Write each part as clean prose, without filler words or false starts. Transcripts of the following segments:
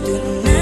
Tonight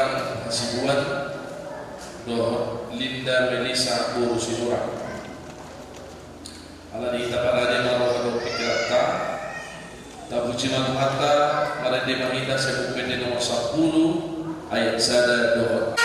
Pinondang Hasibuan do Linda Melisa Buru Sidura ala di tapalade maro kado pikirata tabuci manfaata pada di mahita sebupende nomor 10 ayat sada do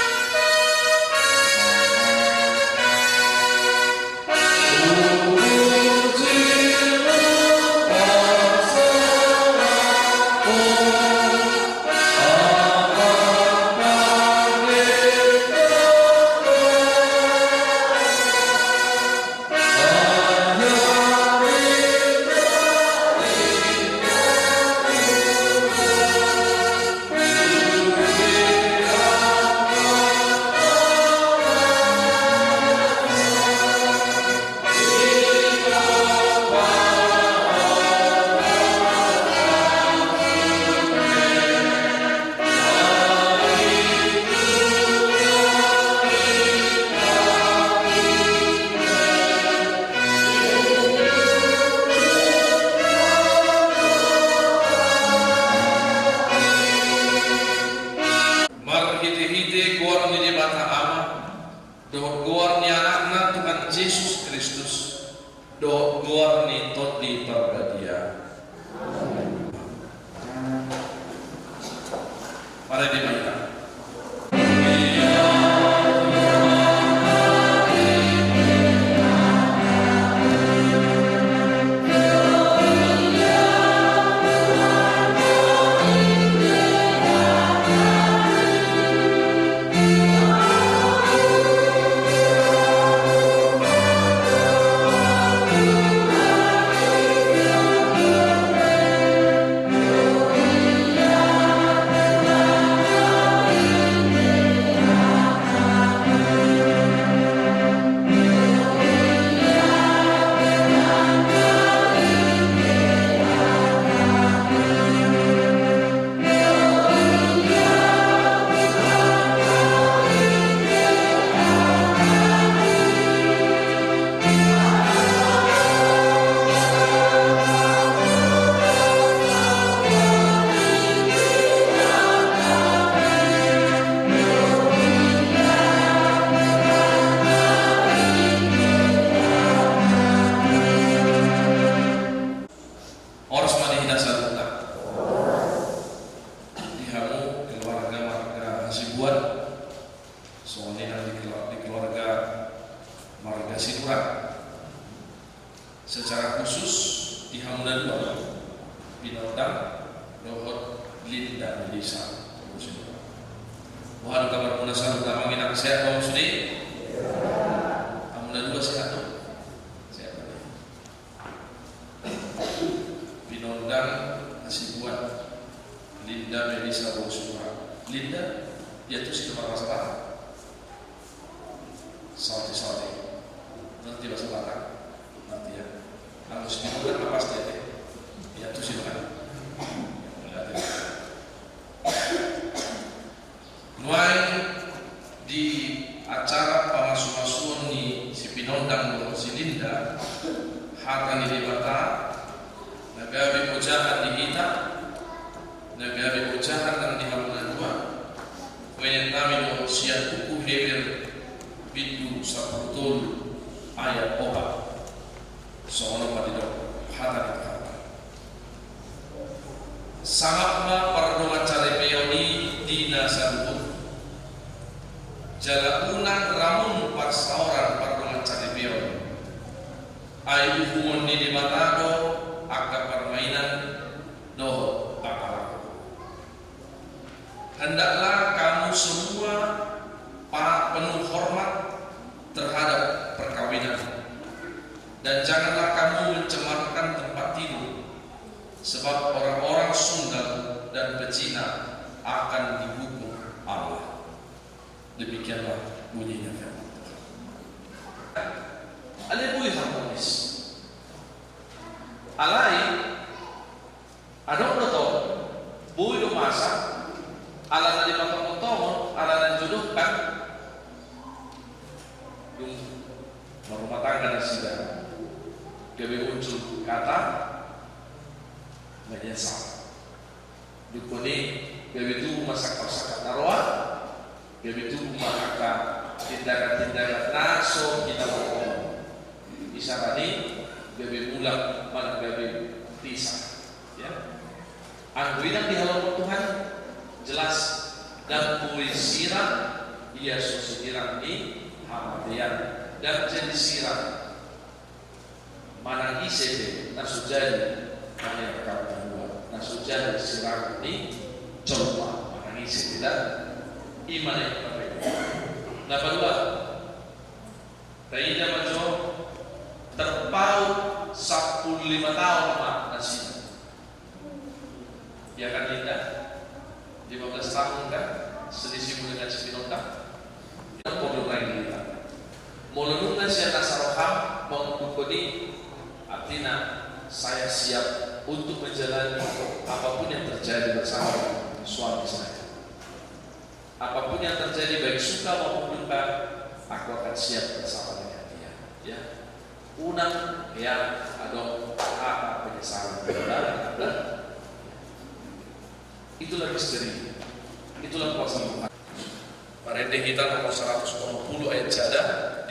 secara khusus di Hamdan 2 Pinondang dohot Linda Melisa. Mohon kabar munasabah utama minang sehat kaum sudi. Hamdan 2 sehat tuh. Sehat. Pinondang Hasibuan Linda Melisa Bosura. Linda dia tuh si tempat masalah. Salty. Nanti bahasa Batak. Nanti ya. Harus dibuat apa pasti ya itu sih kan. Mulai di acara pamasuan ni si Pinondang dan si Linda hata ni dibata nagabi ujahan di kita nagabi ujahan dan di Hamdan 2 kwenye kami siap buku hebel bidu saputul ayat obat soalnya padidok hata kita sangatlah perdongan cari peoni di nasabut jala unang ramun parsauran perdongan cari peoni ayu hubungan di matado agak permainan doh akal hendaklah kamu semua penuh hormat terhadap perkawinan dan janganlah kamu mencemarkan tempat tidur sebab orang-orang sunggal dan pezina akan dihukum Allah. Demikianlah bunyinya firman Tuhan. Alai bui harmonis. Alai adong doto bui do masa ala na dipatong-tong ala na jodohkan yung rumah tangga dan sidang gawe unsur kata menyesal dukuni gawe itu masak naroa begitu maka tindakan-tindakan naso kita lakukan. Isarani gabe ulang mana gabe pisah. Ya. Angguinan di halaman Tuhan jelas dan puisiran ia susirang di hamadian dan jadi sirang mana isebe nasujadi mana kata dua nasujadi sirang di coba mana isebe dan iman yang berbeda. Nah kedua, Raina Majo terpaut 15 tahun mak nasi. Ya kan Linda, 15 tahun kan, selisih dengan Spinoza. Yang bodoh lagi kita. Mulungan saya nasaroham mengkukuni artinya saya siap untuk menjalani apapun yang terjadi bersama suami saya. Apapun yang terjadi baik suka maupun duka, aku akan siap bersama dengan dia. Ya, unang yang ada apa penyesalan dan itulah misteri, itulah kuasa Tuhan. Marende kita nomor 120 ayat jada,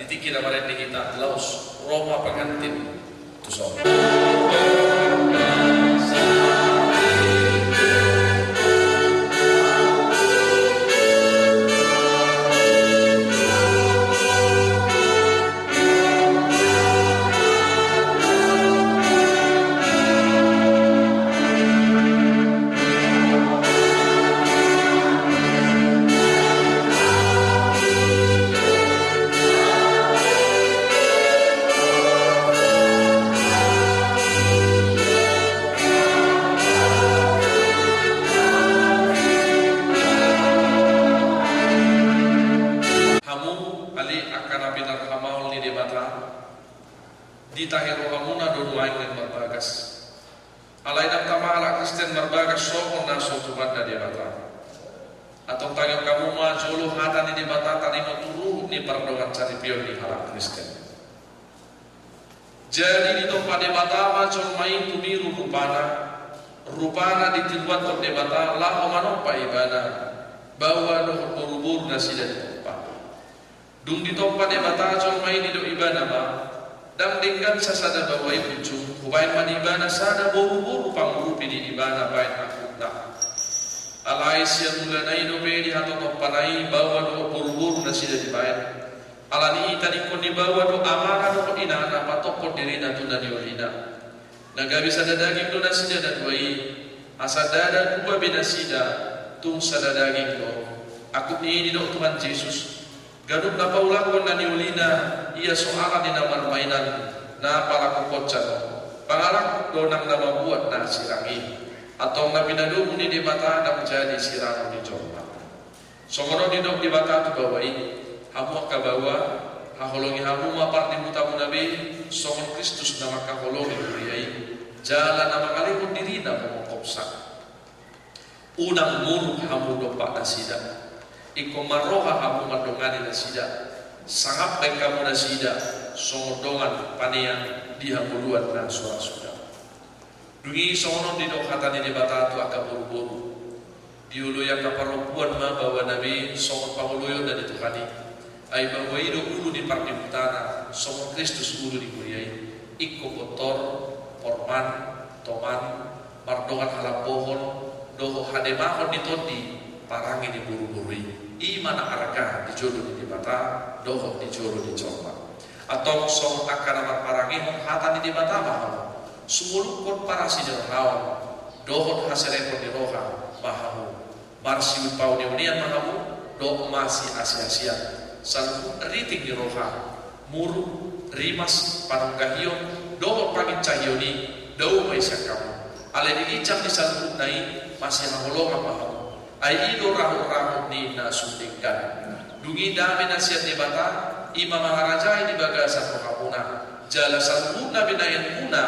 ditikira marende kita laus Roma pengantin. Itu soal. Jadi di tempat debata macam main tumiru rupana ditibuat untuk debata lah omanopa ibana bawa doh berubur nasi dan tempat dung di tempat debata macam main di do ibana ba dan dengan sasada bawa ibu cum bain man ibana sada berubur pangurupi di ibana bain aku tak alai sian mulanai do pedi atau tempanai bawa doh berubur nasi dan bain alani tadi kon dibawa do amara do ina apa tokot diri na tunda diolina naga bisa daging do nasida dan doi asada dan kuba binasida tung sada daging do aku ni do Tuhan Yesus gaduk na paulah kon na diolina ia soala di nama mainan na para kokochan pangarak do nang nama buat na sirangi atau na binadu ni di mata na menjadi sirang di jomba songono di dok di mata tu bawai hamu kabawa haholongi hamu mapar di mutamu nabi songon Kristus nama kaholongi beriai jalan nama kali pun diri nama mengkopsa unang muru hamu dopak nasida iko maroha hamu madongani nasida sangat baik kamu nasida songon dongan panian di hamuluan dan suara sudah dungi songon di dok hatani di batatu akaburu-buru diulu yang kaparopuan ma bawa nabi songon pahuluyo dan dituhani ay bahwa itu ulu di parti utara somon Kristus ulu di kuriai ikko kotor porman toman mardongan halap pohon doho hademahon di tondi parangi di buru-buri imana araka di jodoh di bata doho di jodoh di coba atau som akan amat parangi hatan di bata mahal sumuluk kon parasi jerhawan doho hasilnya di roha mahamu marsi pau di unian mahamu doho masih asia-asia salun riting di roha muru rimas panunggahiyo doho pangit cahyoni doho may kamu ale dilicam di salun nai masih hangolong apa ay ido rahu-rahu ni nasundingkan dungi dami nasihat di bata ima maharaja di bagasan rohapuna jala salun na binayan muna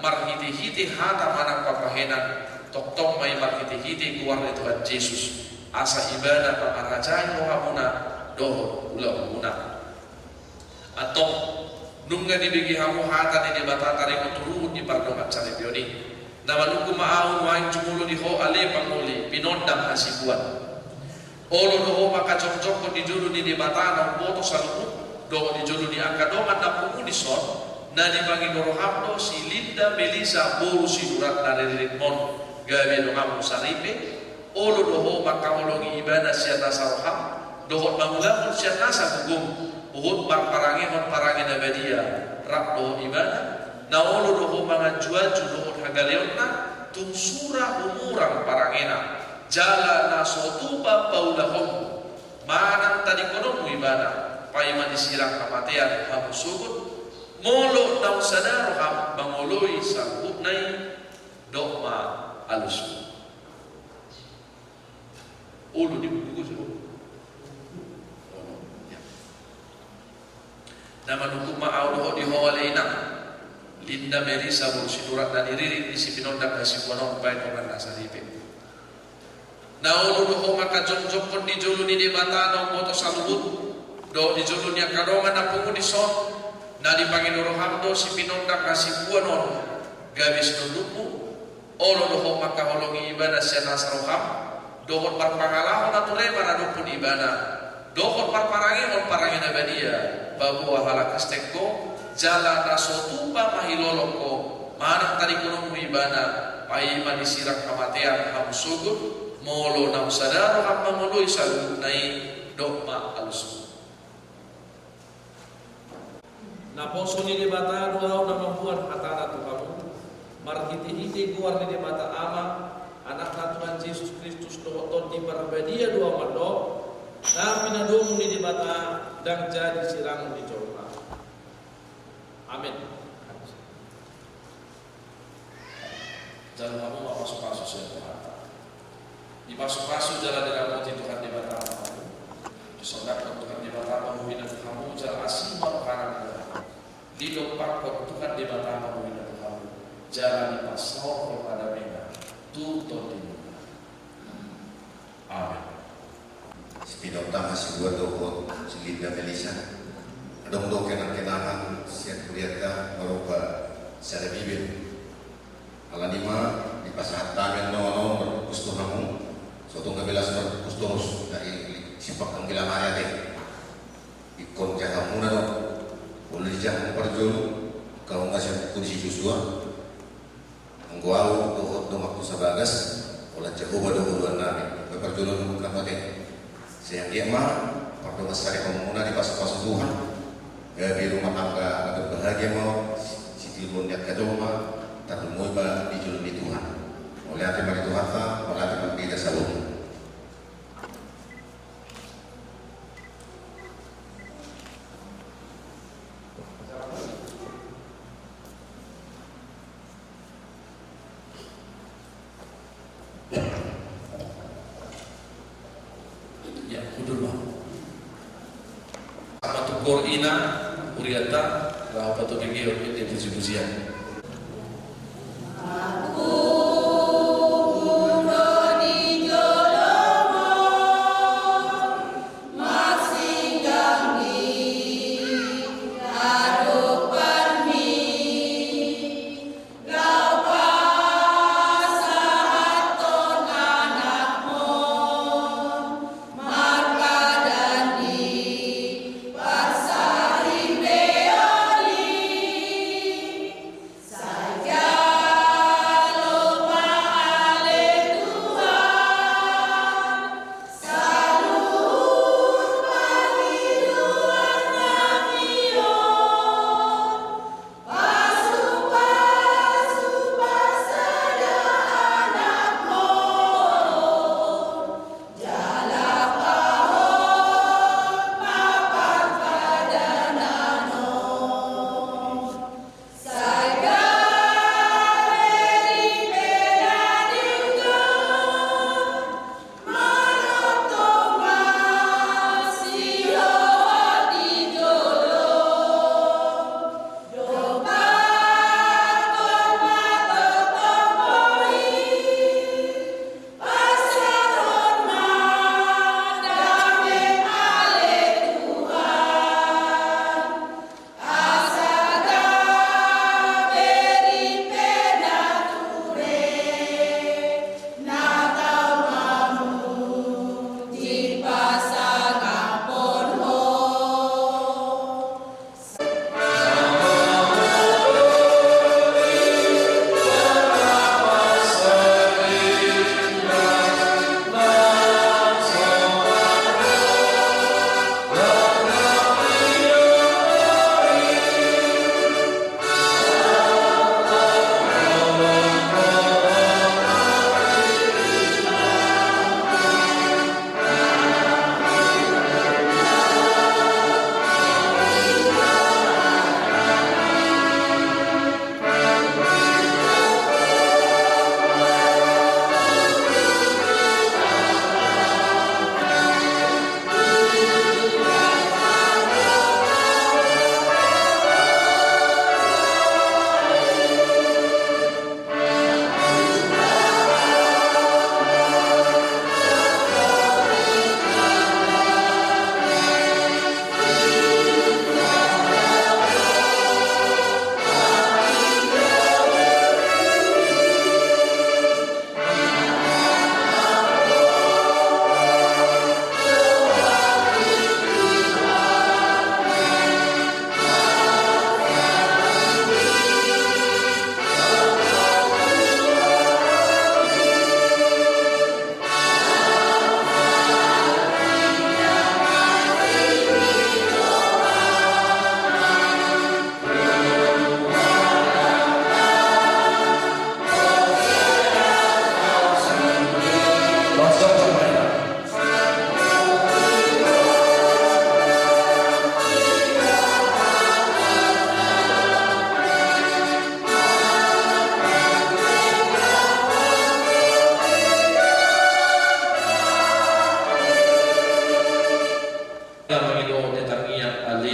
marhiti-hiti hata manang papahenan tok-tok may marhiti-hiti keluar dari Tuhan Yesus asa ibadah pamaraja rohapuna doho ulah guna atau nungga dibagi hamu hata di bata tarik turun di pardongan cari bioni nama nunggu maau wain cumulu di ho ale pangoli pinondang hasibuan Olo doho maka jong-jong di julu di batana boto saluku doho di julu di angka dongan na pungudison na di bangi norohamdo si Linda Melisa boru si durat na ririkmon gawe dongamu saripe. Olo doho maka olongi ibana siya nasaroham doho mangulamon siya nasa gugum uhud parparangi hon parangi na badia rak doho ibana na olo doho mga juaju doho hagaleon na tunsura umurang parangena jala na sotuba paulahom manang tadi konomu ibana payman disirang kematian hamu sugut molo daun sadaro ham mangoloi sanggup nai dokma alus ulu di buku nama nukum ma'audoho di hawalainam Linda Melisa berusidurat dan iririk di si pinondang kasih kuanon baik orang nasaripe naulu doho maka jom-jom di julu ni debata no moto salubut do di julu ni kadongan na pungu di son na di pangin rohamdo si pinondang kasih kuanon gabis nuduku olo doho maka holongi ibadah siya nasaroham dohon parpangalahon na tulay maradupun ibadah dohon parparangi on parangi na badia babu wahala kastekko jala nasotuba mahiloloko manang tadi kunomu ibadah paiman disirang kematian hamsugut molo nam sadaro hamma moloi salu nai dokma alsu na poso ni debata doa na membuat hatana tu kamu marhiti-hiti guar ni debata ama anak Tuhan Yesus Kristus do ton di barbadia doa mando na pinadong ni debata dan jadi sirang di jorna amin. Jangan kamu masuk-masuk ya Tuhan. Di masuk-masuk jalan dengan moti Tuhan di mata kamu. Disodakkan Tuhan di mata kamu hina kamu jalan asim kanan Tuhan. Dilopakkan Tuhan di mata kamu hina kamu. Jalan di pasau kepada mereka. Tutup di muka. Amin. Spinota masih buat dokot si Linda Melisa. Dong kenang-kenangan siat kuliahkan merubah secara bibir. Alanima di pasahat tamen no berkusto kamu. Suatu kebelas berkustos dari sifat ang bilang ayat ikon jahamu na boleh jahamu perjulu kalau nggak siap kunci Joshua mengguau doa waktu sabagas olah Jehovah doa nabi perjulu bukan mati saya dia mah pada masa pemuna di pas-pas Tuhan di rumah tangga ada bahagia mau si tilbun dia kadoma tapi mau di julung di Tuhan oleh hati bagi Tuhan oleh hati bagi kita selalu. Korina Uriata Rahapatu Gigi Orkid Puji-pujian.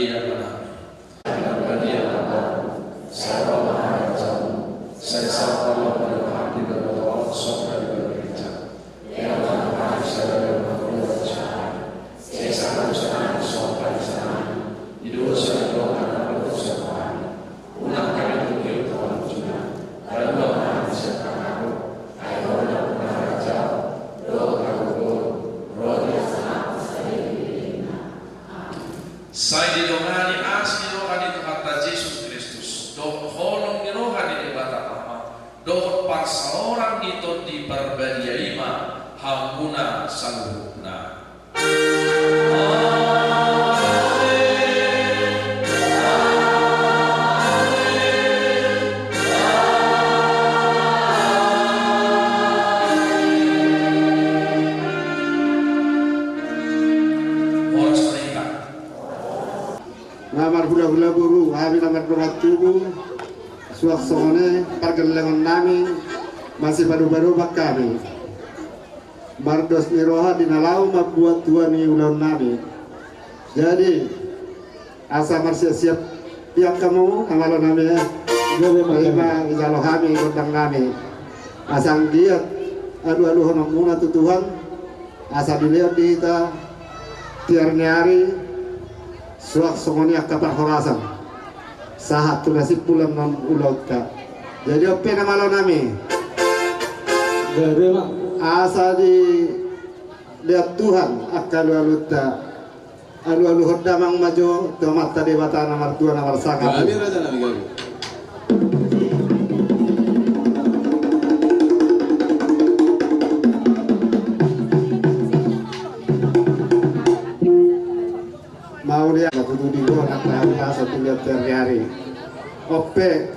Dia menang. Karena Dia menang. Saya maha saya sapa Allah di bawah sopra di berbicara. Dia menang saya berbicara. Saya sangat senang sopra di sana. Hidup saya doa berdosa Tuhan. Unang kami tukil Tuhan juga. Kalau doa siapa aku, ayo doa raja, doa aku, roda sana saya. Saya didongani asli rohani kata Yesus Kristus. Doa holong di rohani di bata apa. Doa paksa orang itu di berbadia ima hampuna sanggupna. Namar hula-hula buru, kami namar berat tubuh, suak sone, pergelangan nami, masih baru-baru bak kami. Mardos miroha dinalau membuat tuan ni ulang nami. Jadi, asa siap pihak kamu, amalo nami ya. Terima ijalo kami, kodang nami. Asang giat, adu-adu honong tu Tuhan, asa dilihat di kita, tiar nyari, suak semuanya kapal horasan sahat tu nasib pulang non ulaut ka jadi ope nama lo nami asa di lihat Tuhan akalu aluta alu hodamang maju tomat tadi bata nomor 2 nomor 1 mau dia kudu di luar kata satu lihat hari ope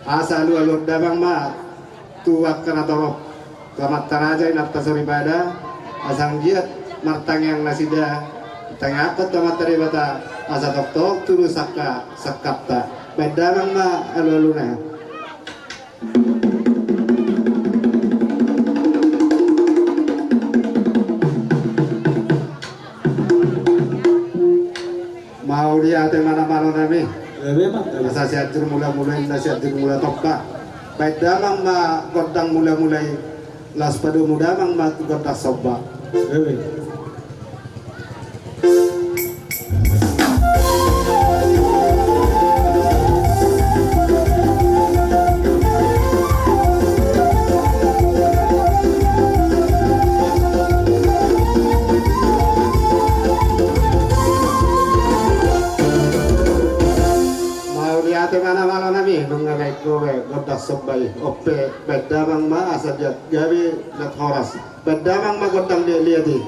asa lu dabang ma tuak kana toro tamat tanaja inapta soribada asang giat martang yang nasida tengah apa tamat tadi bata asa tok turu sakapta bedamang ma aluluna mau dia ada mana-mana nami masa siatur mula-mulai nasiatur mula tokka baik damang ma kodang mula-mulai las padu mudamang ma kodang soba mana-mana nami mengenai kowe godak sebai ope bedamang ma asal gawe let horas bedamang ma godang dia liati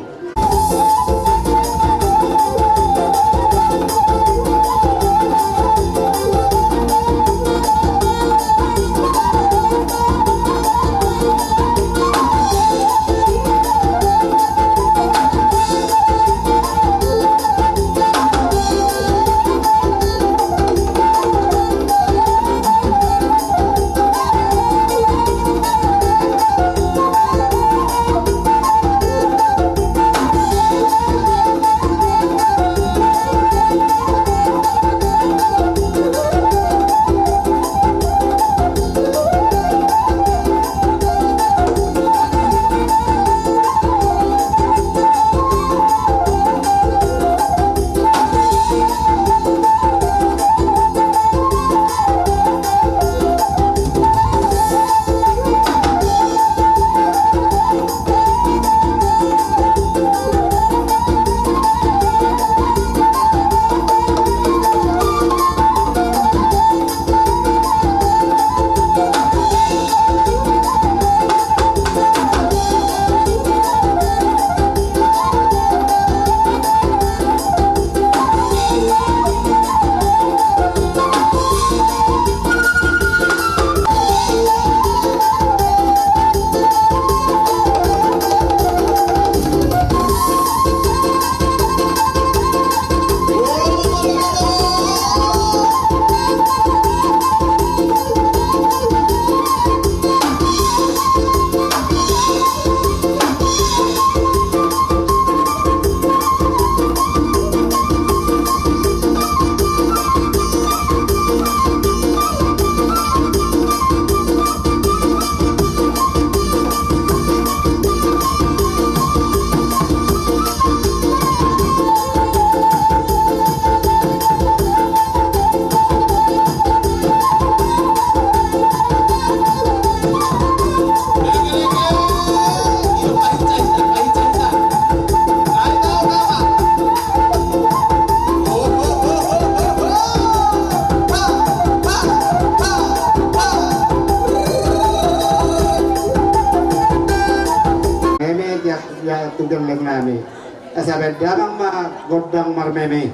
saben damang ma godang marmeme.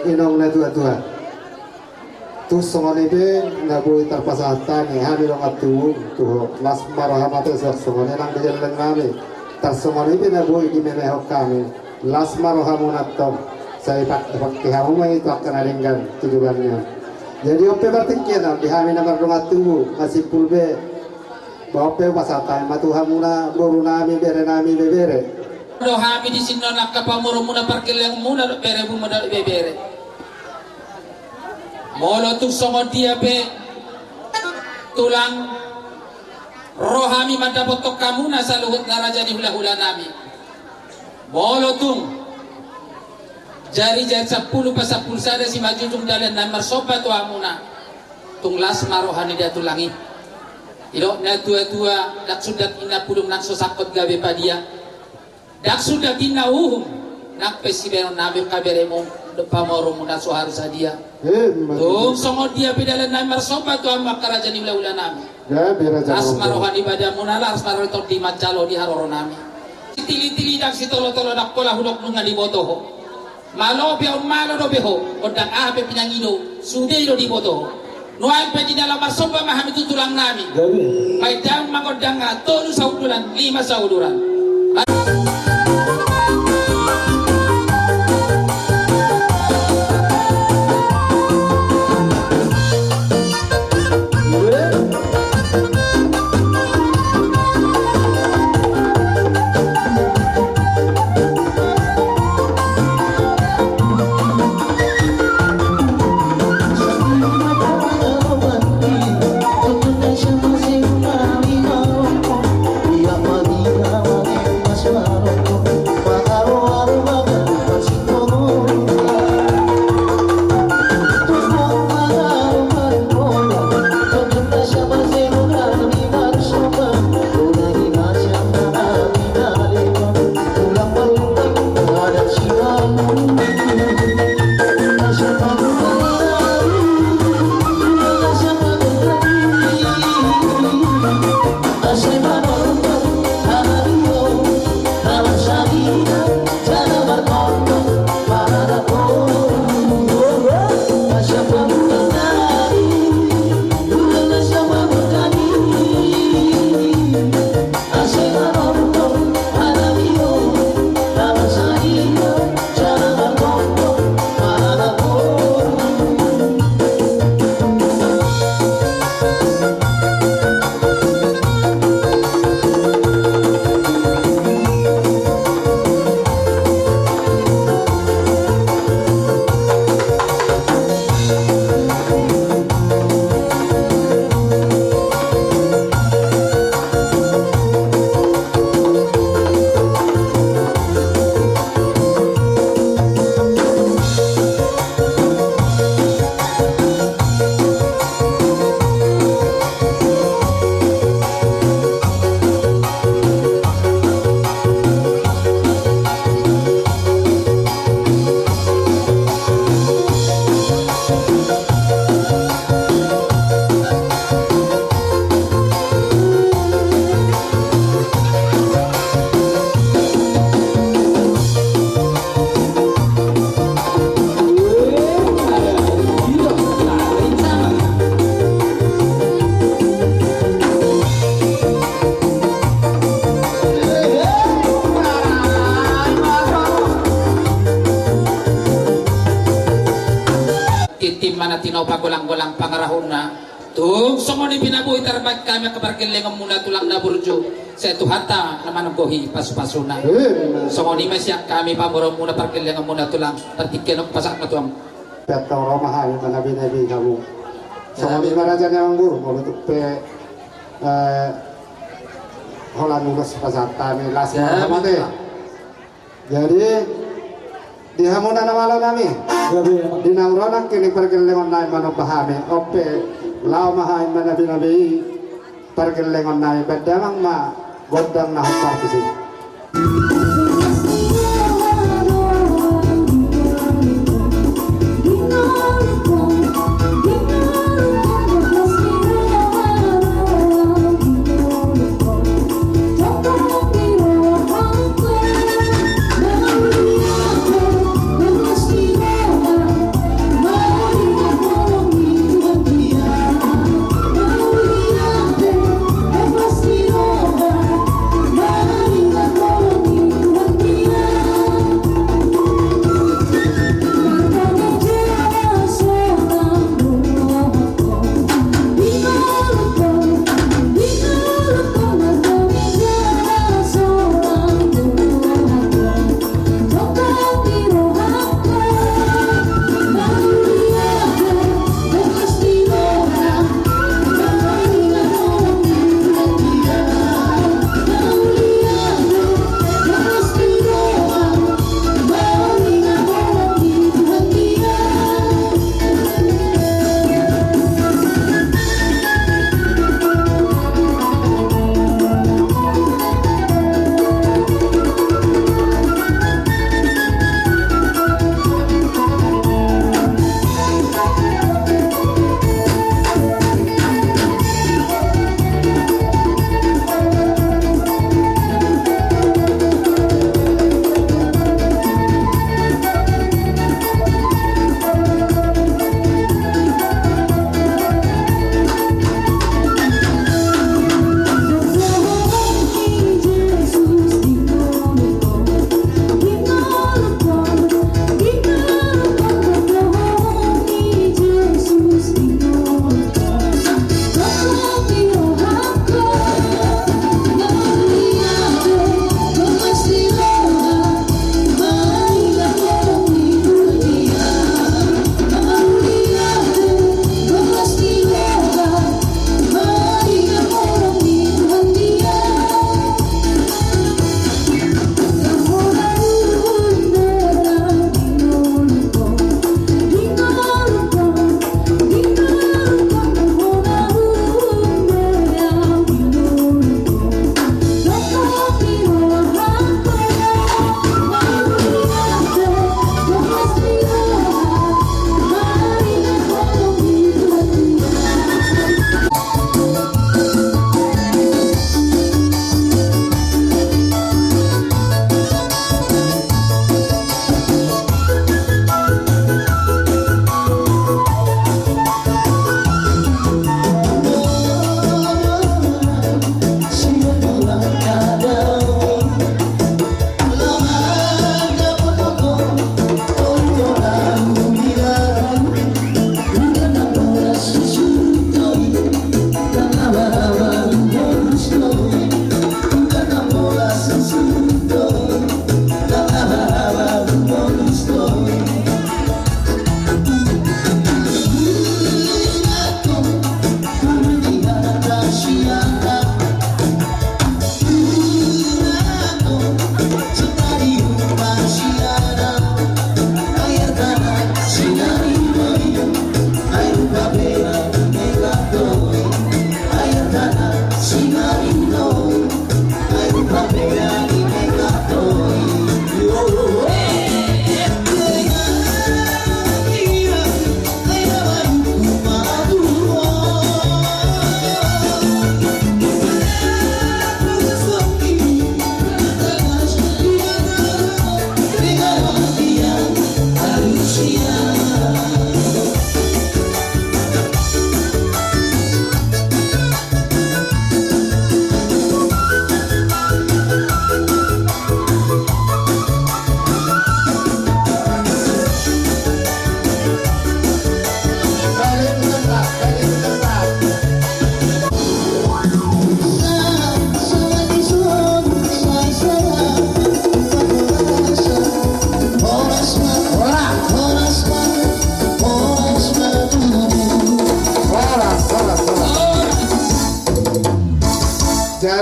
Inong na tua-tua tu songone be na boi terpasatan ni ha bilong atu tu las marhamate sak songone nang bijal ngame tar songone be na boi di meme hokame las marhamunat to saya pak hamu mai to akan aringgan tujuannya jadi ope bertiknya na bihami na marung atu masih pulbe bape pasatan matu hamuna borunami berenami bebere do hami di sino nakapamuro muna parkil yang muna do bere bu modal bebere molo tu songo dia be tulang rohami madapotok kamu nasa luhut naraja di hula-hula nami molo tung jari-jari 10 pa 10 sada si majujung dalan na marsoba tu amuna tung las marohani dia tulangi ilo na tua-tua dak sudat ina pulung nang sosakot gabe pa dia dak sudat ina uhum nak pesiberon nabi kaberemo pamoro muna suhar sadia tung songo dia bedalan na marsoba tu amma karaja ni hula-hula nami asma rohani pada munala asma rohani di macalo di haroro nami tili-tili dak si tolo-tolo dak pola hulok nunga di botoho malo be on malo do beho odang abe pinangino sude do di botoho nuai pe di dalam masoba mahami tutulang nami mai dang magodang tolu saudulan 5 saudulan Masih tinaw pagulang-gulang pangarahon na tung songoni pinabuhi tarbag kami kabarkilengan muna tulang na burjo sa tuhata naman ang gohi pasu-pasuna songoni masyak kami pamuro muna parkilengan muna tulang partikin pasak na tuang Petong romahan manabi-nabi kamu. So kami maraja ng guru mo untuk pe holan ngurus pasar kami las mate. Jadi di hamuna na malam nami. Di nauronak kini pergelengan nai manobahami ope lao mahain manabi-nabi pergelengan nai bedamang ma godang na hafar kisi. Maria,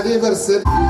Jadi bersedia.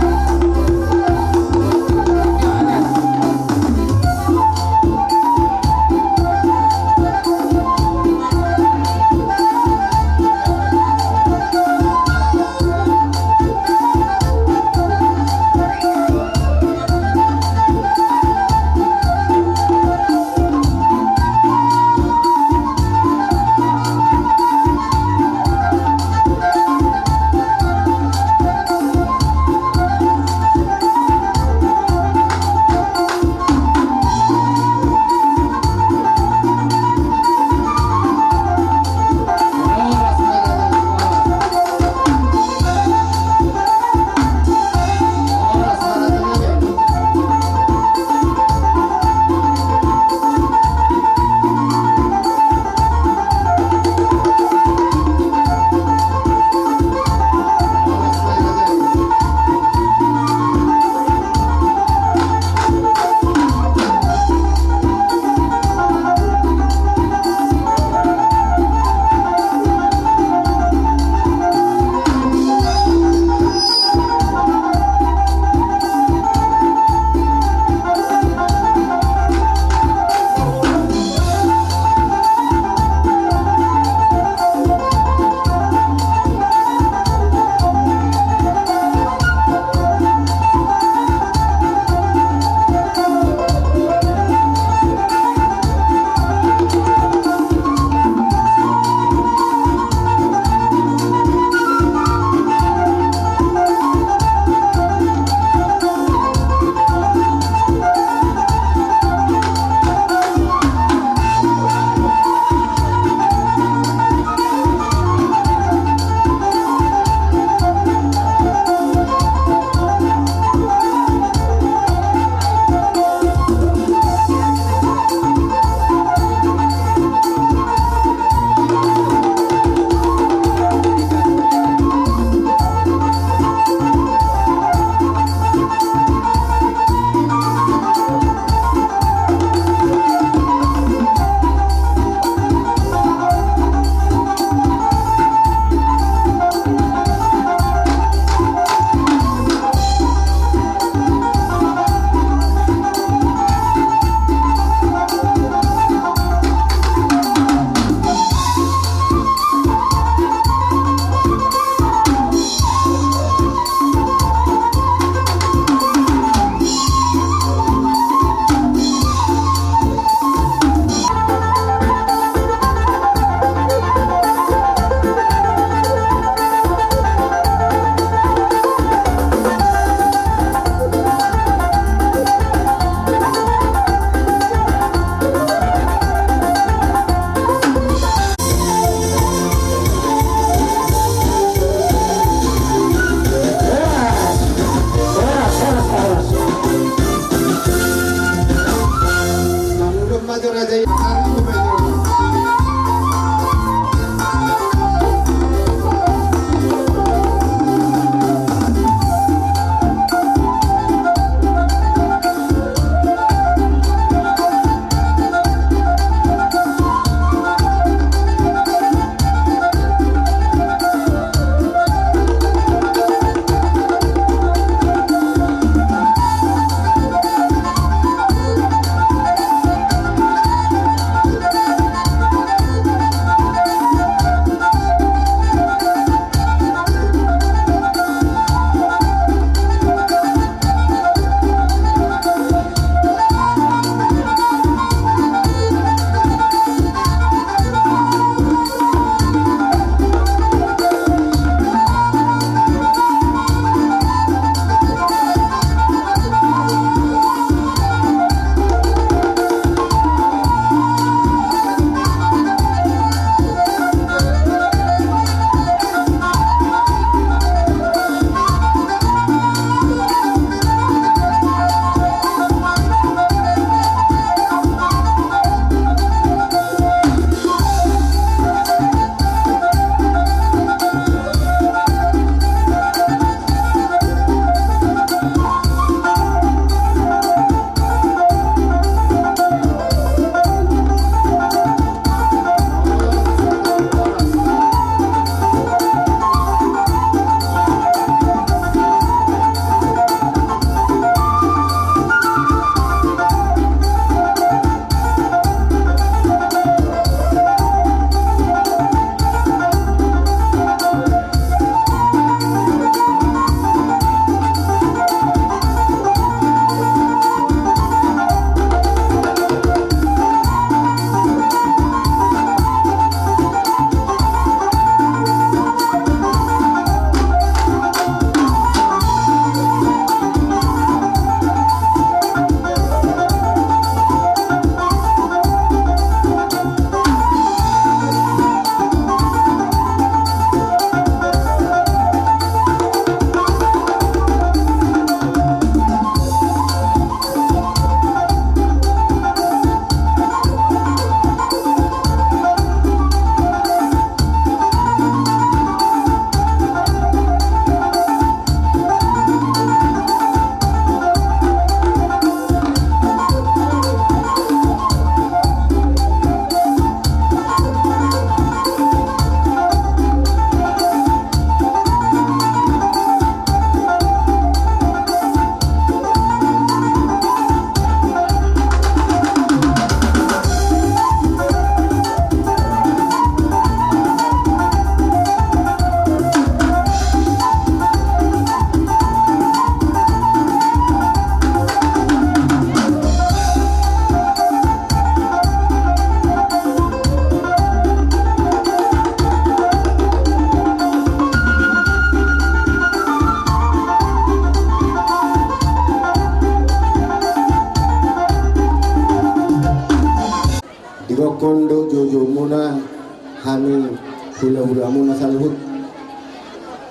kami hula-hula muna sa luhut.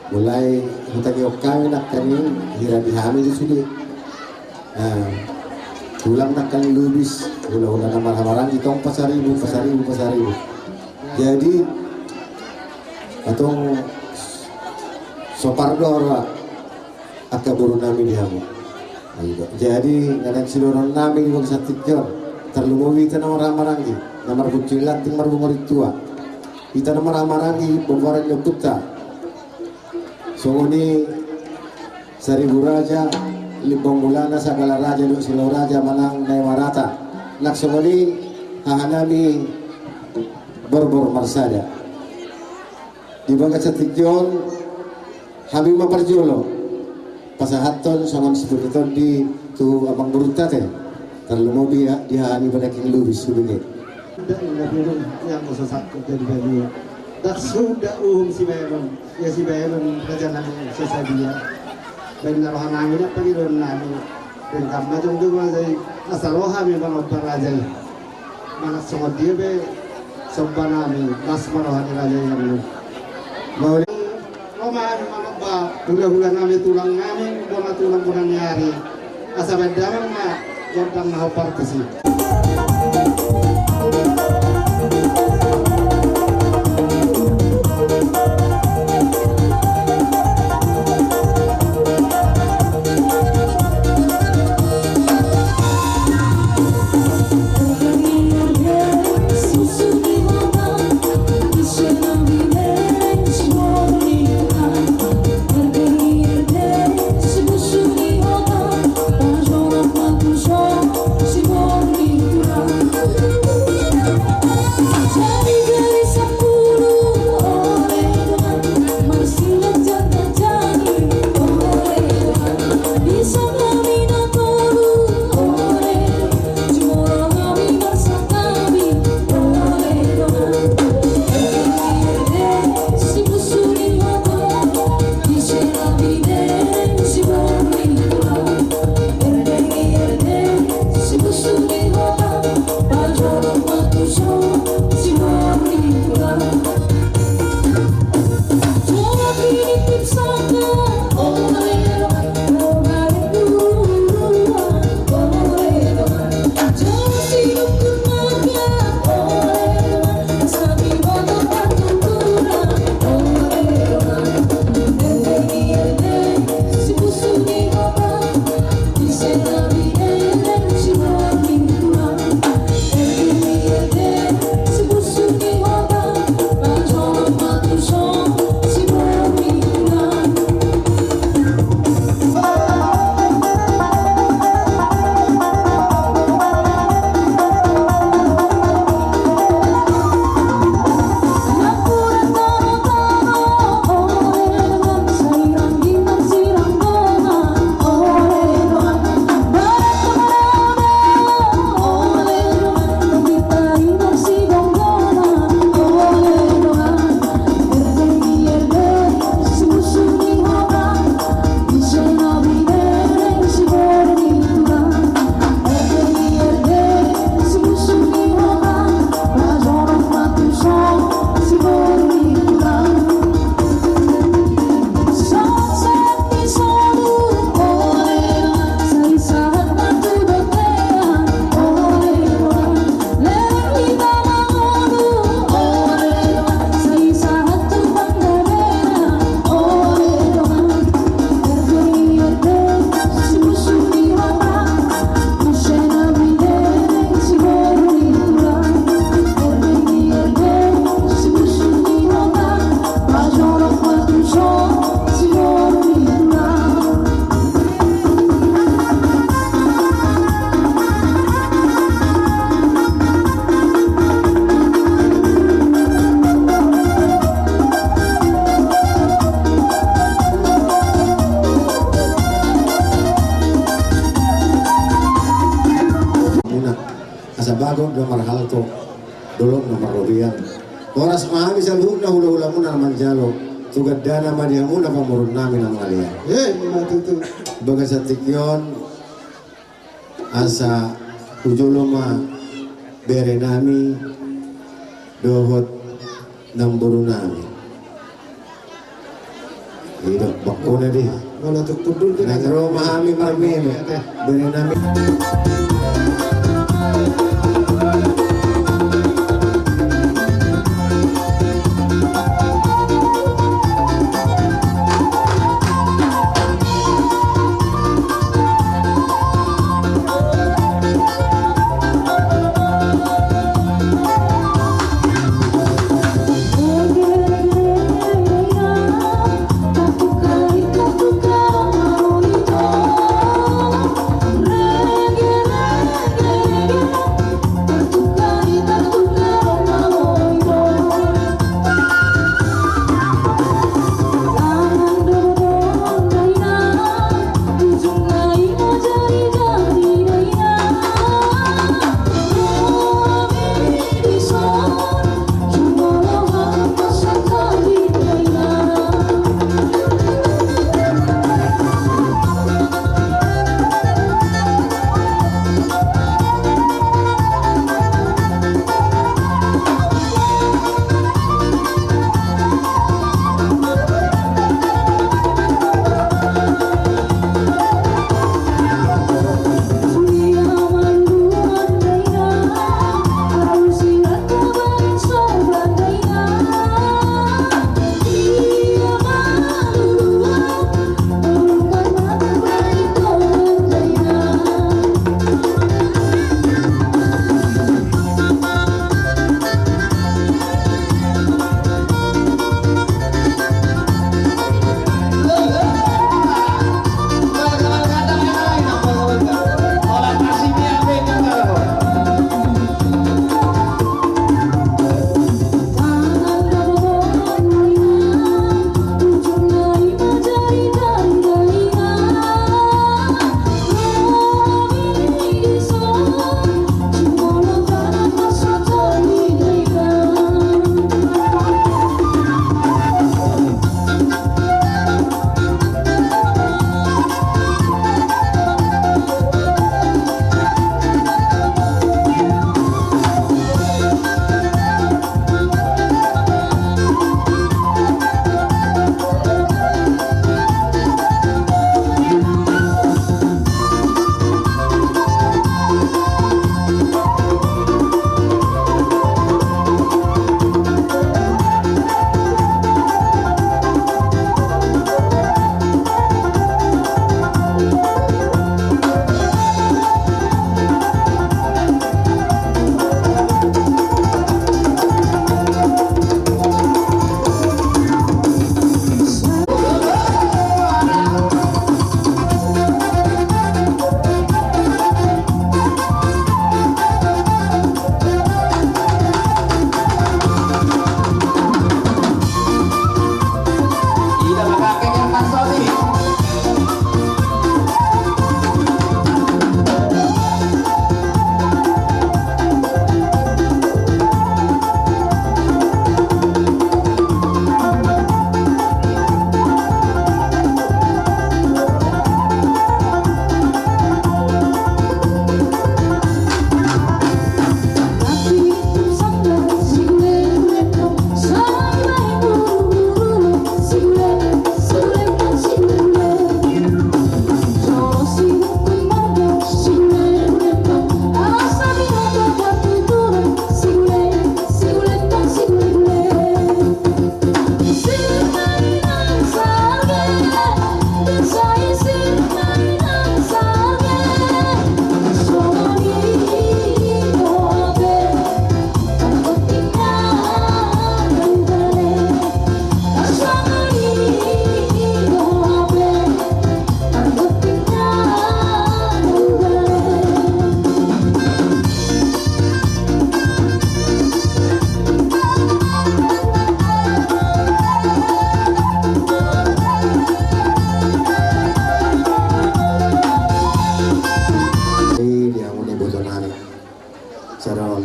Mulai hutang kami nak kami hirabi kami di sini. Tulang nak kami lubis hula-hula na marah-marah itong pasaribu. Jadi atong sopardor at kaburo namin dihamu. Jadi kadang siloron namin yung sa tikyor terlumuwi ita na maramarangi na marbucilat ting marbungor tua ita na maramarangi pembaran yung tukta so ni Seribu Raja limbang mulana sa Galaraja no Silo Raja manang naimarata naksumuni hahanami borbor marsada di bagat sa tikyor habi maparjolo pasahaton sangon sebutan di tu abang berunta teh terlalu dia hani pada king lubis subini yang sesak jadi bagi dak sudah si bayron ya si bayron perjalanan selesai dia dan narohan angin apa di dalam nami dan kamma jongdo mazai asaroha mi bang raja mana semua dia be sobbanami nas marohan raja yang mau Roman manaba hula-hula nami tulang nami bona tulang bulan nyari asa bedaman na jordan na partisi bagong gamar halto dolog na marobiyan oras mahami sa loob na hula-hula mo na naman jalo tugad dana maniya mo na pamurun namin ang aliyan matuto baga sa tikyon asa ujulo ma bere nami dohot ng buru namin. Hirap bako na di. Wala tutudol ka na. Nagro mahami marmin. Beri namin.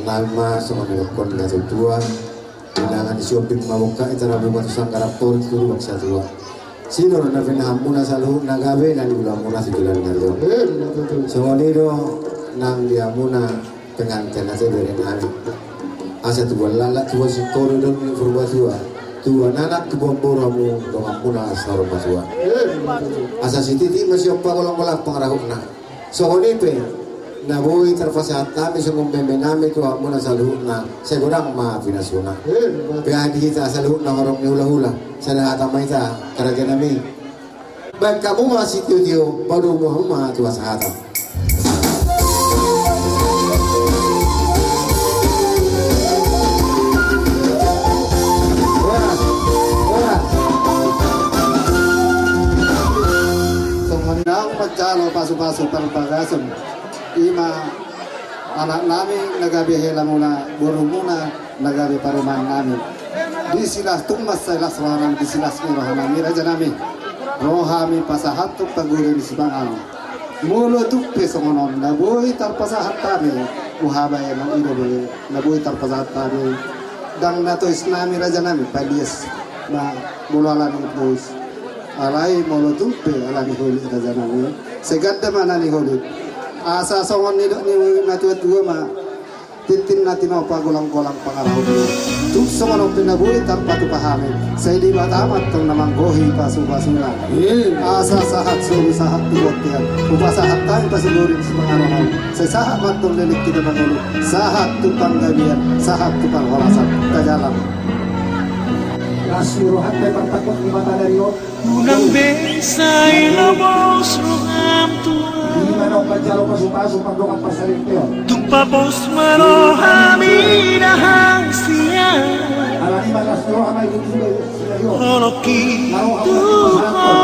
Lama sama melakukan nggak tua, bilangan shopping mabuka itu rabu batu sangkara pun itu bangsa tua. Sino na pinamuna sa luhut na gabi na libulan muna si Julan Nalo. So nido nang dia muna pengantin na sa dari nabi. asa tu lala tu si koridor ni furwa tua nanak tu bombораmu dengan puna asar tua asa siti masih apa kolong pangarahuna so honipe na boy terfasat kami sungguh memenami tu amuna saluna segorang ma pinasuna pihadi kita saluna orang ni hula sana atamai ta karaja nami baik kamu masih tu baru Muhammad tu asahata Sumandang pagkalo pasu-pasu pagpagasun ima anak nami nagabi hela muna burung muna nagabi paruman nami di silas tumas silas warang di silas rohani raja nami rohami pasahat tu paguri di sibangan mulo tupe songonon naboy tarpasahat kami uhabay ng ilo boleh naboy tarpasahat kami dang nato islami raja nami palias na bulalan boys alay mulo tupe alani huli raja nami seganda mana ni huli asa songon ni natuat dua ma titin natin ang pagulang-gulang pangaraw tuk songon ang pinabuhi tanpa tu pahami sa hindi matamat tong namanggohi pasu-pasula asa sahat suwi sahat tuwag tiyan upasahat tayo pasigurin sa mga araw sa sahat matong lilik kita mangulo sahat tu panggabian sahat tu pangholasan kajalang Nasuruhan tayo pagtakot ni mata dari yo Unang besa'y labos ruham Di mana ang pagkalo pasu-pasu pagdokat pasalit kayo Tugpapos marohami nahang siya Alam ni malas nyo amay kutuloy sila yo Holoki Naroon ang tuho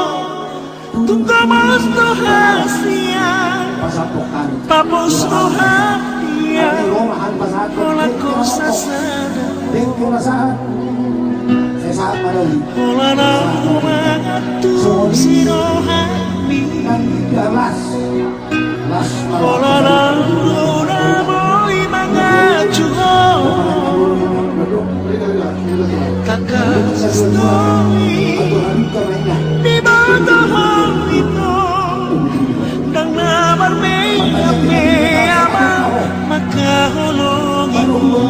Tugpapos nohang siya pasapok kami Papos nohang siya Ang iromahan pasapok Walang ko sa sana Dito na saan Sa saat madali Wala na umangatong sinohami Las Wala na una mo'y mga tsuho Kakastoy Di ba tahang ito Nang namarmay kami ama Makahulogin mo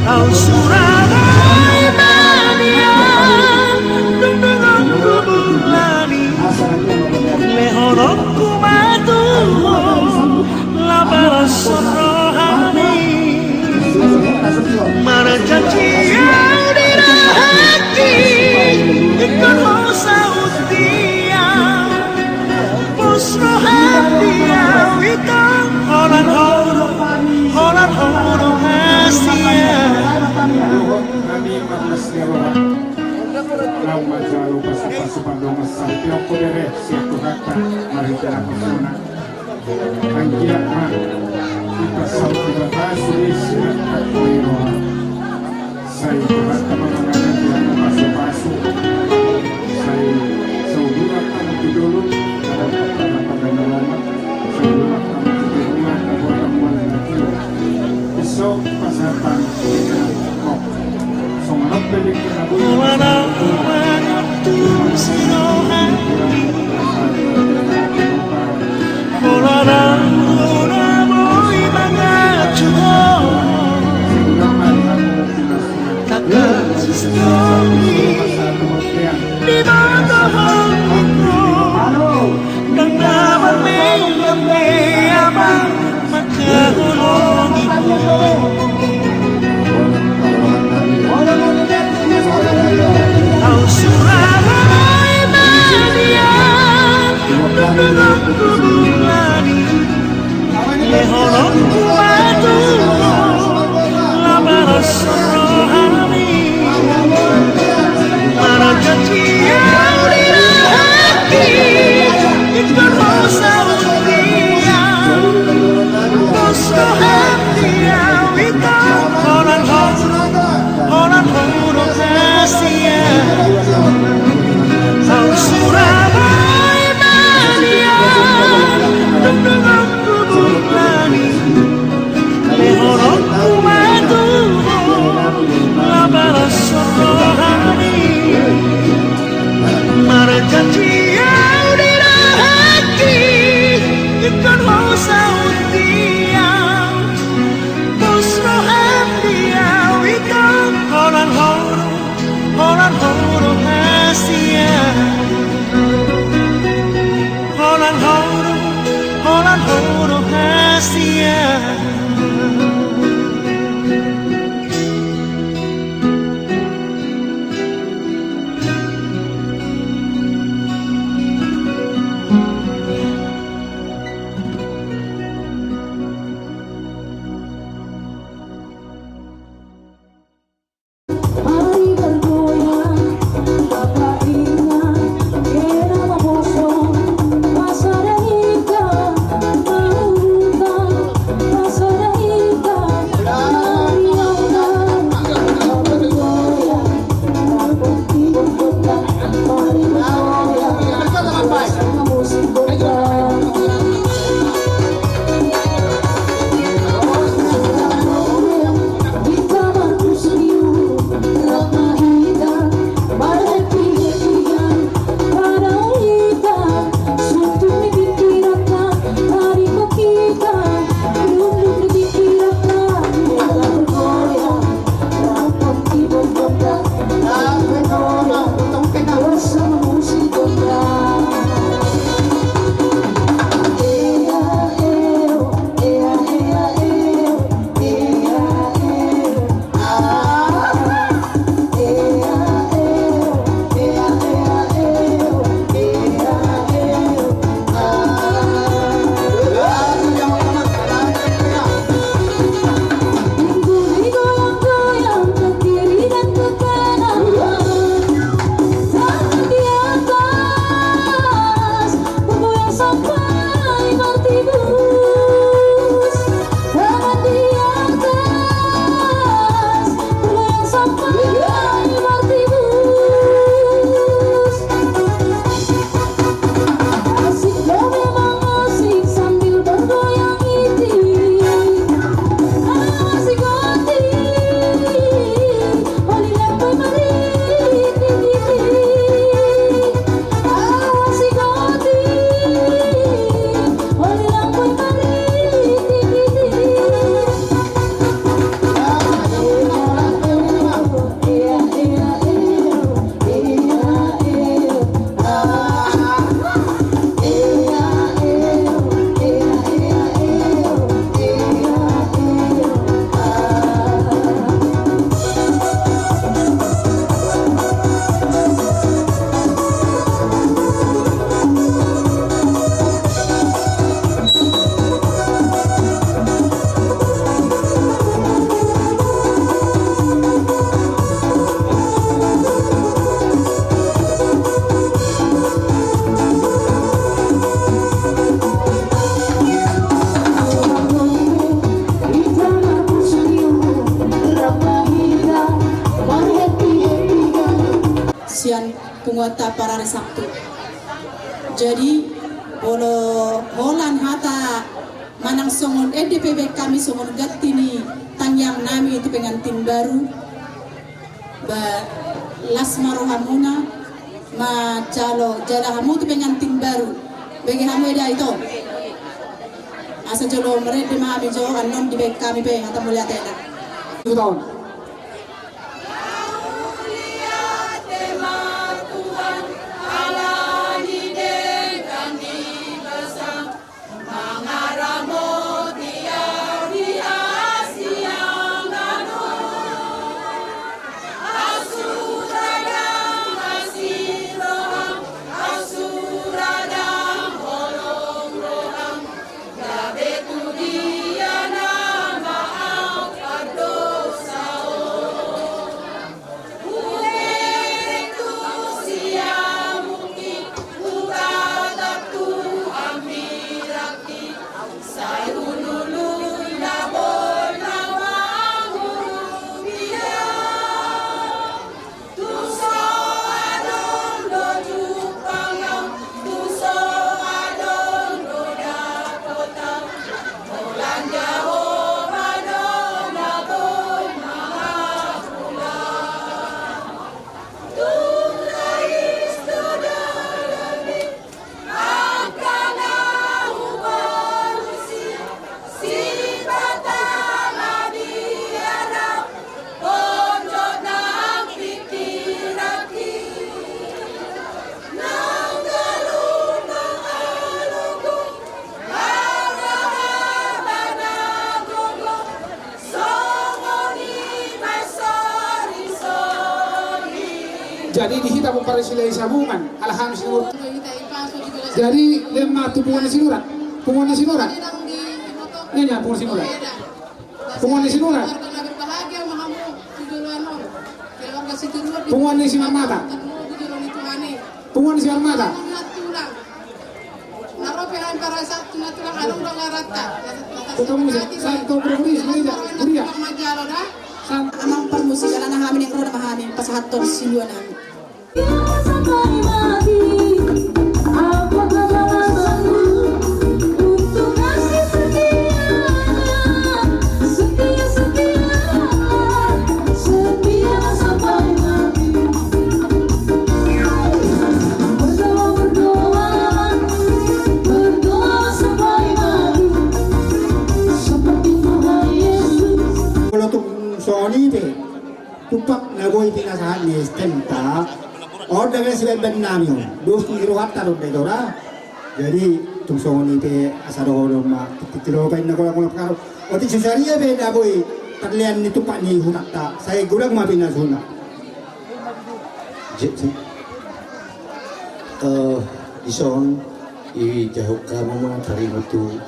Ang suramay manian Nung kumulani Lehonok kumatuho Labaras sa rohani Manajanji ang dinahati Ikon mo sa utiang Pus rohani ang itang Holan-holo Holan-holo hasia Kami maglas nero Lau majalo pasu-pasu pandomas Sampiang kodere siya tuhata Marita na kusuna Ang giyakan Kita sampai batasi sirat kakoiro Say tuhata mga ganyan pasu-pasu Say saudurat ang tidulog Dalam pagkakapagandalaman Say durat ang tidulungan Nabuat ang mga nakilo Iso pasatan Kok Songanap pelik na Wala na umangatong sinohami Wala na una mo'y mga tsuho Kakastoy Di ba tahang ito Nang namarmay kami ama Makahulogin mo Ang suramay manian penguata para hari Sabtu. Jadi bolo holan hata manang songon DPB kami songon gatini tangyang nami itu pengantin baru ba lasmaro hamuna ma jalo jala hamu itu pengantin baru bagi hamu eda itu asa jalo mereka ma abi jo anon di kami pe ngata mulia tena 1 tahun. Jadi dihita mo para sila sabungan, alham sinurat. Jadi lemah tu pungan sinurat, pungan sinurat. Nanya pungan sinurat. Pungan sinurat. Pungan si Marmata. Pungan si Marmata. Ketemu saya kau berbudi sebenarnya, beria. Amang permusikan anak kami yang kerana kami pasahaton siluan kami. Kalau tu Sony pe tupak nagoi pinasahan ni stenta or dengan sebab namio dos ni rohat taruh de dora jadi tu Sony pe asaro ma titiro pa na ko karo oti sesaria pe nagoi terlian ni tupak ni hunakta saya gurang ma pinasuna Ison i jauh kamu dari itu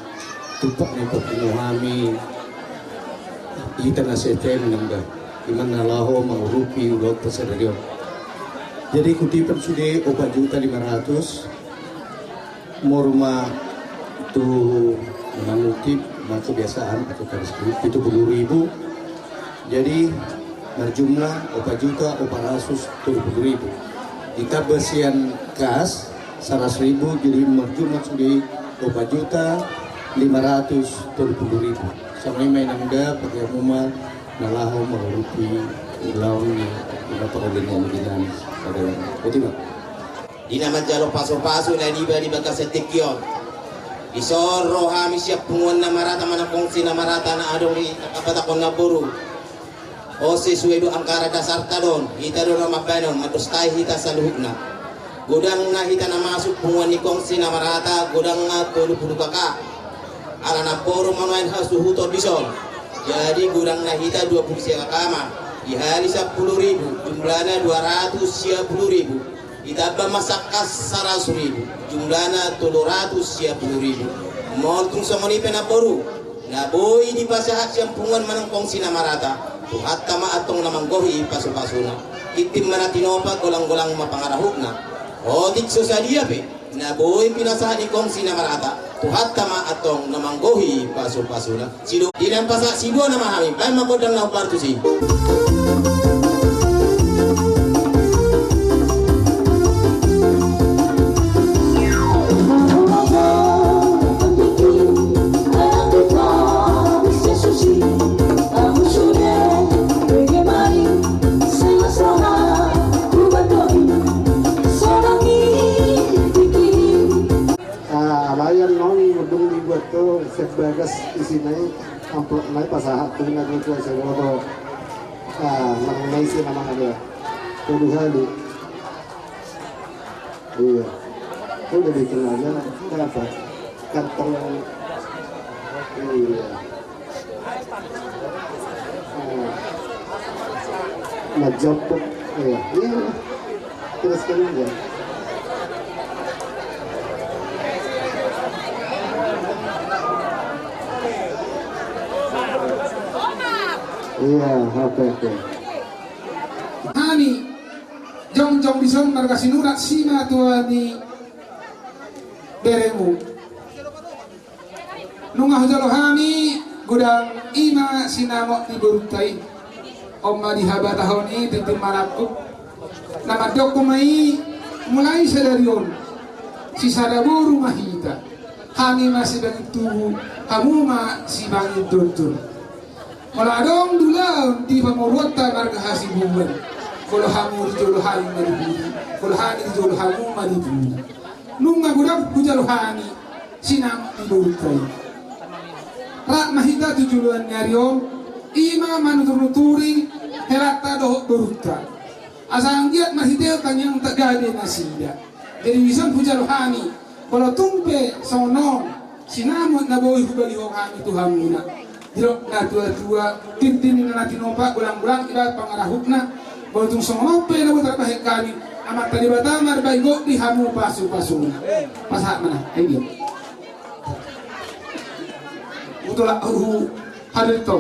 tupak ni perpinuhami kita nasi tem nangga imana laho mengurupi ulot pasadario. Jadi kutipan sudah 4.500.000 morma itu mengutip maka kebiasaan atau garis 70.000. Jadi berjumlah 4.470.000. Kita besian kas 100.000 jadi berjumlah sudah 4.570.000. Sampai main nangga pakai rumah nalaho mengurupi lawan ni dapat dengan dengan pada betul tak? Di nama jalo paso-paso na di baka sa tikyon. Isor rohami siya pungon na marata manakongsi na marata na adong nakapatakon na buru. O si suwedo ang karada doon. Hita doon na mapanon, matustay hita sa luhuk na. Gudang na hita na masuk pungon ni kongsi na marata, gudang na tulu-pulu baka. Ala na poro manuain ha suhuto bison. Jadi gudang na hita 20 siya kakama. Ihali 10.000, jumlahnya 210.000. Itaba masakas 100.000, jumlahnya 310.000. Montung samanipe na poro. Na boy di pasahat siyang pungon manang kongsi na marata. Tuhat tama atong namanggohi paso-paso na. Itim man tinopa golang-golang mapangarahok na. O tikso sa dia pe. Na boy pinasahan ni kongsi na marata. Tuhat tama atong namanggohi paso-paso na. Sido dilang pasa sido na mahami. Bay magodang na uparto si. bagas isinya amplop naik pasahat tuh nak itu saya mau mengenai sih nama dia tuduh kali iya udah bikin aja kenapa kantong iya ngejemput iya terus kan aja iya oke Hani jong bison marga sinurat sima tua ni beremu nungah jalo hani gudang ima sinamo di berutai omma di haba tahun ini tentu malakku nama dokumai mulai sedarion si sadaburu mahita hani masih bagi tubuh hamuma si bangi tuntun maladong dulang di pamurwata marga hasibuan kalau hamu di jolo hani maribudi kalau hani di jolo hamu maribudi nunga gudang bujalo hani sinam di berutai rak mahita tujuan nyarion ima manuturi herata doh beruta asang giat mahita kanyang tagade nasida jadi wisan bujalo hani kalau tumpe sono sinamot na boy hubali ho hani tuhamuna Dilo na tua tintin na natin pa gulang-gulang iba pangarahuk na bolong songope na butar bahik kami amat tadi batamar baigo di hamu pasu na pasak mana ay dia utola hadir to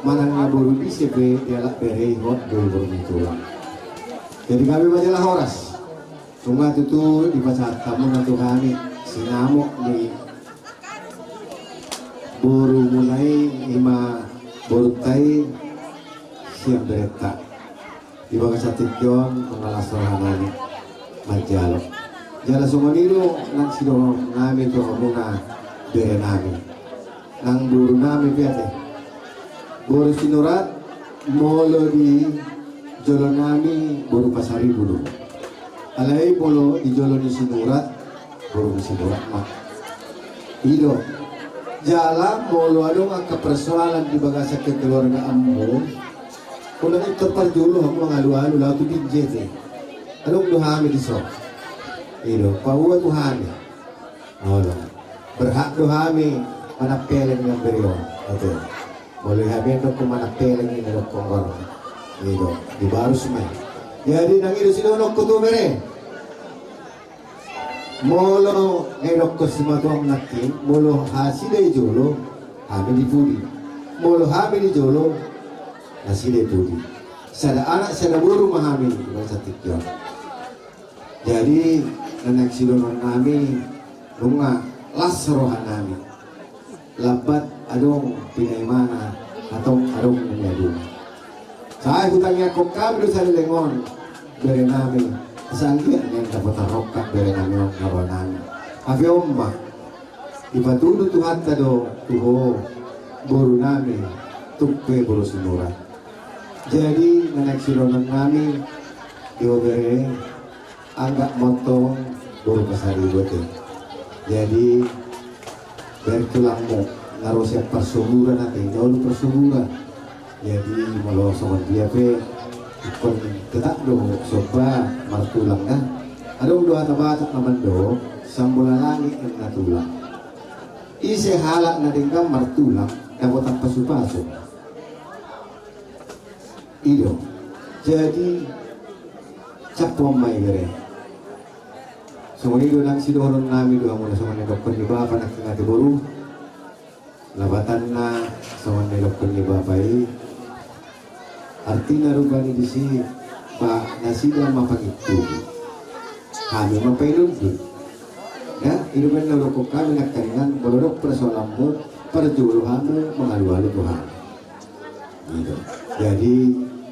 manang baru di CP dialak beri hot baru tulang. Jadi kami majalah horas. Sungai itu dibaca tamu nanti kami sinamuk di baru mulai lima baru tai siap berita. Di bawah satu jam mengalas orang ini majalah. Jala semua itu nang sido nami tu omuna bere nami. Nang buru nami biasa. Baru sinurat molo di jolo nami baru pasari bulu. Alai molo di jolo di sinurat baru sinurat mak. Ido jala molo adong angka persoalan di bagasa ke keluarga ambo. Kulang itu perjulu aku mengalu-alu lalu di jete. Adong dohami di sok. Ido pauwa dohami. Allah berhak dohami manapelen yang berion. Betul. Boleh habis dok manapelen ini dok kongor. Ido di baru semai. Jadi nang ido sinonok ko tu bere. Molo ngedok ko simatuang nakin, molo hasile jolo, habi di pudi. Molo habi di jolo, hasile pudi. Sada anak sada buru mahami bahasa tikyon. Jadi nenek silonon nami, runga lasrohan nami. Labat adong pinay mana atau adong menyadu. Saya hutangnya kok kami dosa lengon bere nami. Sangkian yang dapat rokak bere nami ngawal nami. Afi omba ipatudo Tuhan tado tuho buru nami tupe buru sinurat. Jadi nenek sironan nami diobere agak motong buru pasari bote. Jadi bertulangmu naruh siap persuburan nanti jauh persuburan. Jadi malu sama dia pe ikon ketak do soba martulang kan. Ada doa tabatak naman do sambola langit yang natulang. Isi halak na dingkam martulang dapat ang pasu-pasu. Ido. Jadi capo may gere. Sumurido lang sidoron namin doon muna sa mga doktor ni Bapa nakingati buru. Labatan na sa mga doktor ni Bapa artinya rupanya di sini Pak Nasida mapangitu kami mapainundu ya hidupan lorok kami nakkaringan bolorok persoalanmu perjuluhanmu mengalu-alu Tuhan gitu. Jadi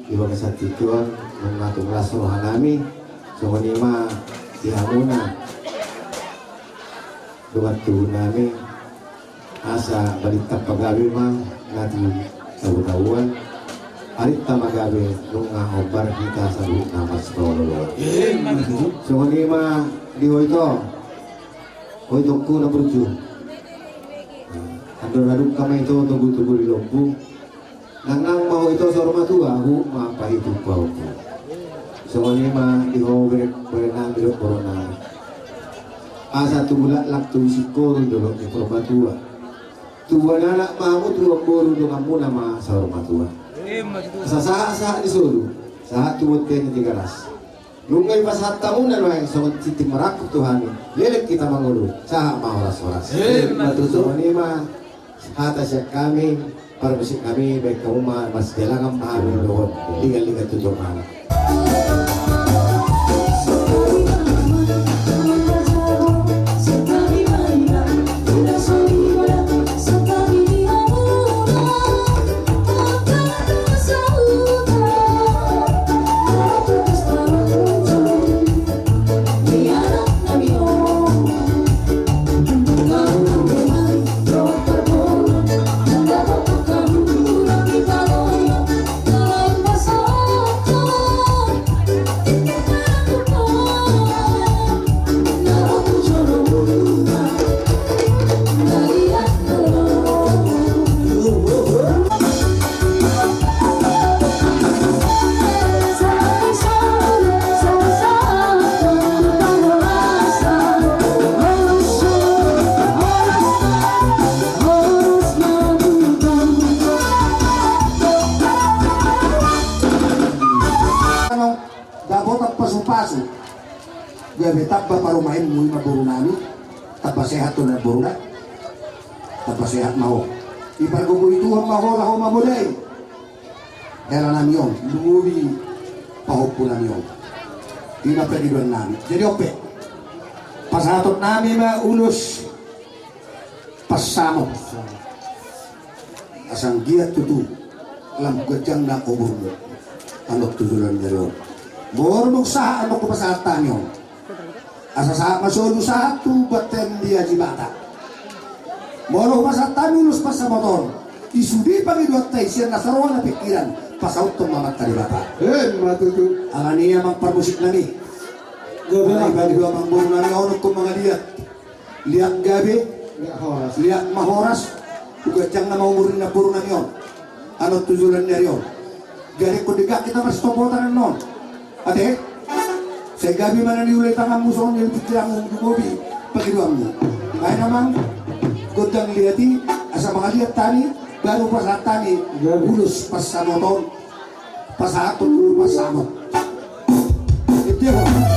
di bawah satu Tuhan mengatur rasulah kami semua lima dihamuna dengan Tuhan kami asa balita pagawi mah ngati tahu-tahuan Arit tamagabe nung obar kita sa nama sekolah. So ni ma di hoito ku na berju. Andor kami itu tunggu di lombu. Nang mau itu sorma tua aku apa itu bau. So ni ma di berenang di corona. Asa tu bulat laktu sikoro dulu di forma tua. Tua anak mau tua boru dengan muna ma sorma tua. Sa disuruh saat tuwot kayo ng tigaras nungay pasat tamu na lang so titik marak Tuhan lilik kita mangulo sa maoras-oras matuto ni ma hata siya kami para musik kami baik kamu mas dalangan pahami doon ligal-ligal tutupan. Paso gabi tapba parumahin muy maburu nami tapba sehat to na buruna tapba sehat mau ipargo itu maho laho mabulay era nami yon lumubi pahopo nami yon ina pedigon nami jadi ope pasatot nami ma ulus pasamo asang giat tutu lam gajang na obor anok tujulan jero Borong sa ano ko pasatan nyo. Asa sa masulo sa tu batem dia jibata. Borong pasatan ulus pas sa motor. Isudi pag idwat tayo siya nasaroan na pikiran pasaut tong mamat tali bata. Matutu. Ang niya magparmusik nami. Gabi na ibali ko ang buong nami onok ko mga liat. Liat gabi, liat mahoras. Ugatyang na maumurin na puro nami yon. Ano tujulan niya yon. Gari ko diga kita mas tombotan nun. Ate, saya gabi mana diulay tangan musuh yang pikiran mo dumobi pagiduan mo. Kaya naman, godang liyati, asa mga liyat tani, baru pas tani, ulus pas sa motor, pas sa aton, ulus pas sa amot. Ito yun.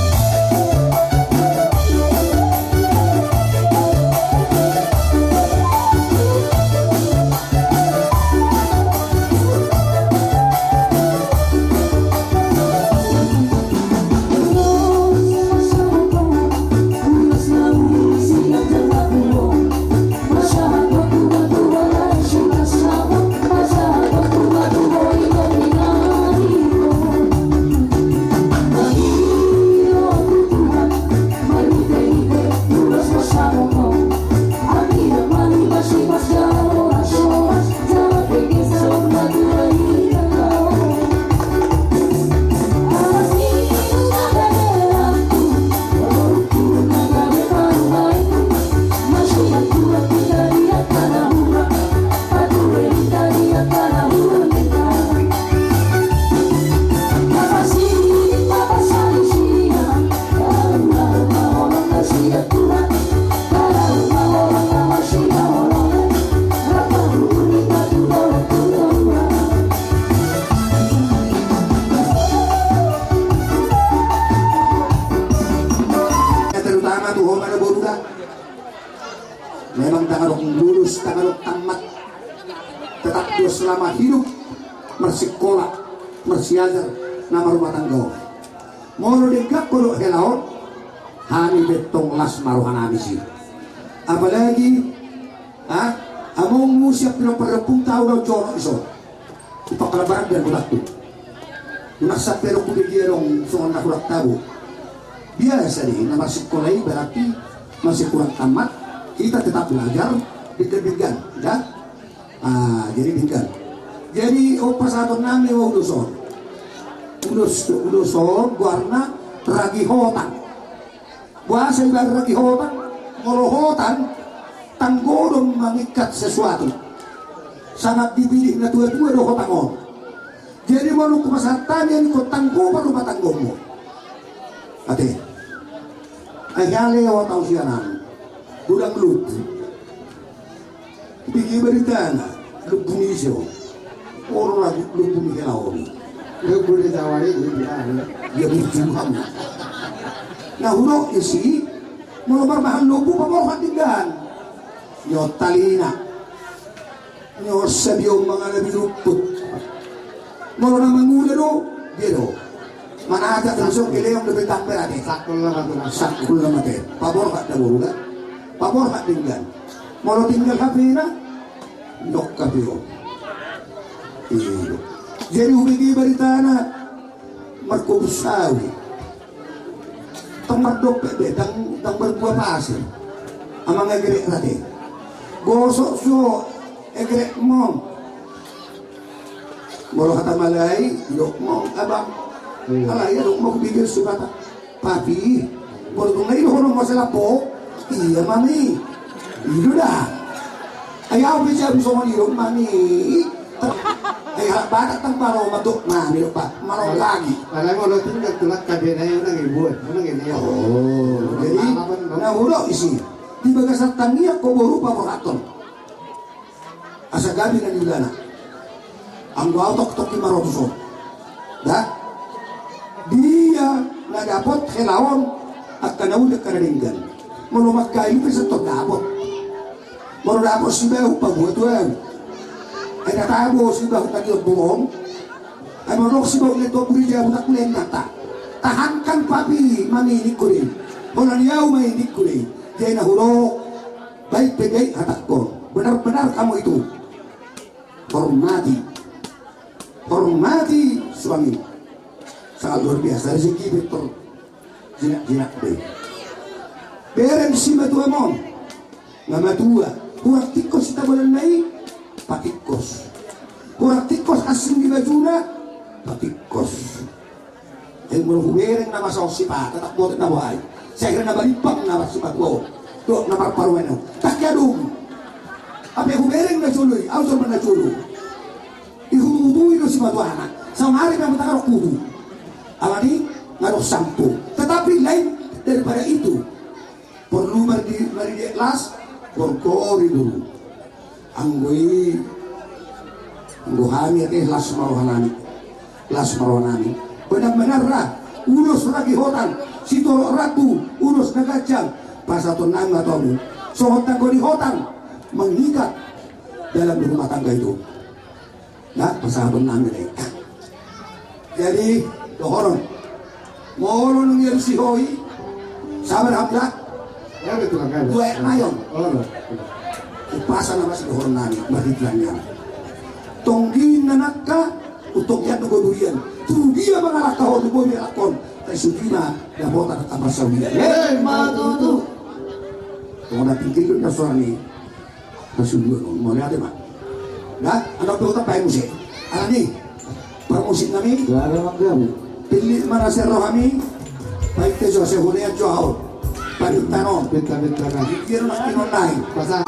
Memang tangarok lulus, tangarok tamat, tetap dia selama hidup mersikola, mersiajar nama rumah tangga. Moro degak kalau helaon, hani betong las maruhan amisi. Apalagi, among musiap pinong perempung tahu daw coro iso. Ipakalabaran dan bulat tu. Naksa pero kubigirong sungan nakulat tabo. Biasa nih, nama sekolahnya berarti masih kurang tamat. Kita tetap belajar, dikebingkan, ya? Jadi bingkan. Jadi pasado namin o Luzon. Luzon, Guarna, Ragihotan. Buasa iba Ragihotan, Morohotan, tanggolong mengikat sesuatu. Sangat dipilih na dua-dua do hotangon. Jadi walau kumasatan yan ko tanggo baru matanggo mo. Ate, ay hali o tau siya namin. Bulang lut. Bigi berita na, lupunisyo. Oro na lupuni ka na oro. Lupuni tawari ini Ya berjuang. Nah huruf isi, mau berbahan lupu pabor hatigan. Nyo talina. Nyo sabiyo mga nabiruput. Mau na mangula do, biro. Mana aja langsung kileyong lebih tampil ate. Sakul lah mati. Pabor hak dahulu kan? Pabor hak tinggal. Mau tinggal hape na, nok kapiyo. Iyo. Jadi hubigi berita na markubusawi. Tangmardok pede, tang berbuah pasir. Amang egrek tadi. Gosok so egrek mong. Moro kata malay, yok mong abang. Alay, yok mong bigil sukata. Papi, moro kung ngayon honong masalah po, iya mami. Iyo dah. Ayaw bicara sama iyo mami. Ay batak tang paro matuk na nilo pa maro lagi. Alam mo lo tinggal tulak kabina yung nangibuat, nangibuat. Oh, jadi nahulo isi. Di bagasat tangiyak ko boro pa moraton. Asa gabi na nilana. Ang tok ki marotuso. Da? Dia na dapat kelawon at kanawud karadinggan. Malumat kayo sa to dapat. Moro dapat sibaw pabuhat wen. Ay natabo si bahu tadi bumong. Ay marok si bahu nito buri dia budak kulen nata. Tahankan papi maninik ko rin. Honan yaw maninik ko rin. Jay na hulok. Baik pegay hatak ko. Benar-benar kamu itu. Hormati. Hormati suami. Sangat luar biasa. Rezeki betul. Jinak-jinak deh. Beren si matua mon. Ngama tua. Kurang tikos kita boleh naik. Patikos. Kurang tikos asing di bajuna, patikos. Yang berhubungan nama sosipat, tetap buat nawai. Saya kira nama lipang nama sosipat lo, do nama parueno. Tak jadung. Apa hubungan na cului, ausor mana culu. Ihudu itu sifat anak. Sama hari yang bertakar kudu. Alani ngaruh sampo. Tetapi lain daripada itu, perlu mari di kelas, berkori dulu. Anggoi hamil las marohanani benar-benar lah urus lagi hotan si tolok ratu urus nagacang pasaton nang atau sohotan ko di hotan mengikat dalam rumah tangga itu nah pasaton nang ini jadi dohoron ngolon ngir si hoi sabar hamdak ya betul kan dua ayon Upasa na masih dohon nani mahidlannya tonggin nanaka utok yan nagodurian tugia mga lakahon mo may akon tay sudina na bota na tapasawian matutu kung natingkil na suami na suduan mo na ma na anak ko tapay musik alani para musik nami pilih mana serro kami baik tejo sehunia joao Panitanon, beta-beta Kira mas kinonay. pasang.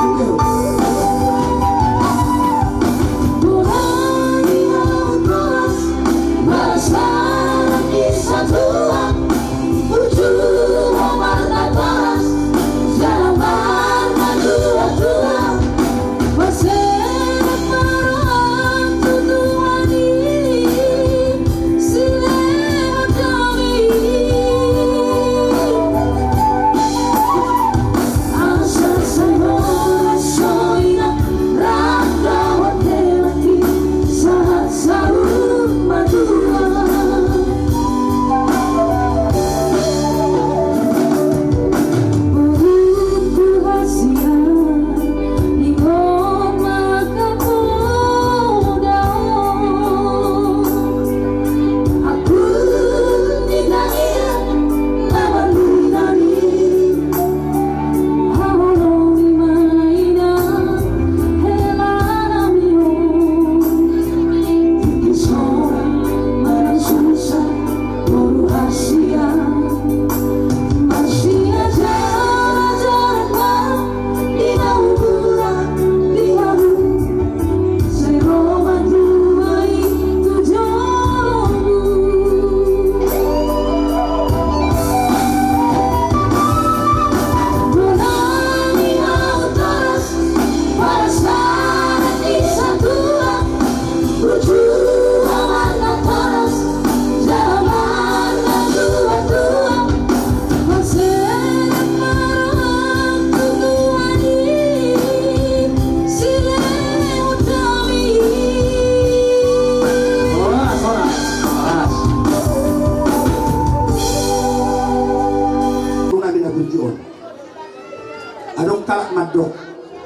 adong talak madok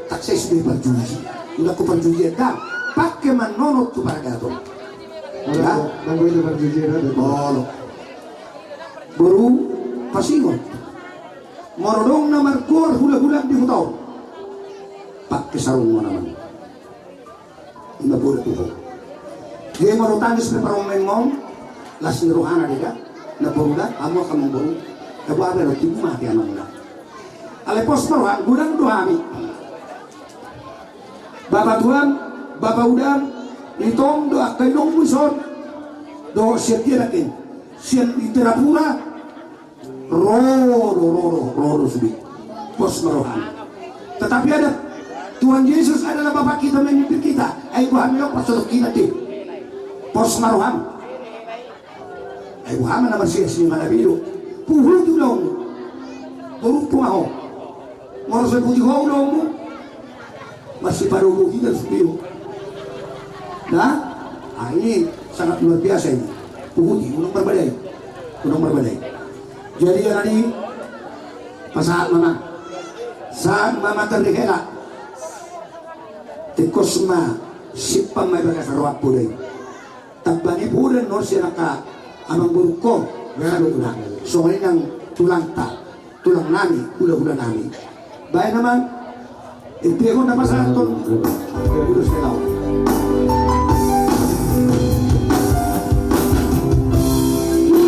tak saya sudah berjuji udah ku perjudian dah pakai manonot tu para gato ya Nanggo itu berjujur ada. bolo baru pasingon morodong na markuar hula-hula di hutaw pakai sarung mo naman ina boleh tuh dia marutangis na parang memong las niruhana dia na borula amo ka mong boru ebo abe lo tibu mati anong na alepos maruhan gudang dohami Bapak Tuhan, Bapak Udang, itong doa kainong muson, do siya tirakin, siya itirapura, roro subi, pos maruhan. Tetapi ada Tuhan Yesus adalah Bapak kita memimpin kita, ay buhan nyo pasulok kinati, pos maruhan. Ay buhan naman siya sinimang nabido, puhul tulong, buruk pumaho, morosay putih ulong mo, masih paruh kita subiyo. Nah, ini sangat luar biasa ini. Puhuti, unang berbadai. Jadi yang tadi pasahat mama, saat mama terdekela, tikos ma sipang may bagas rawak pulay. Tagbani pulen no siya naka amang buruko, gano'n na. So ngayon ang tulang nami, hula-hula nami. Bayan naman, Ipego na masalah ton, urus ke laut.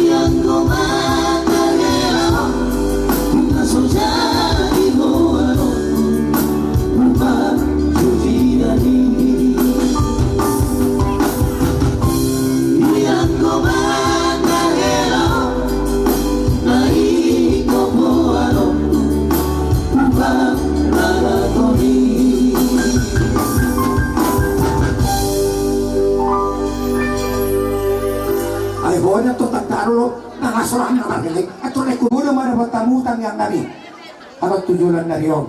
Yang kau mengagera, bunga soja di bawah rumah cuci dari. Yang kau mengagera, naik kau bawah rumah. Ay bonya to tagdaro nangasoran na margay ato na kubuno man tamutan yang nabi arat tujuan na riyon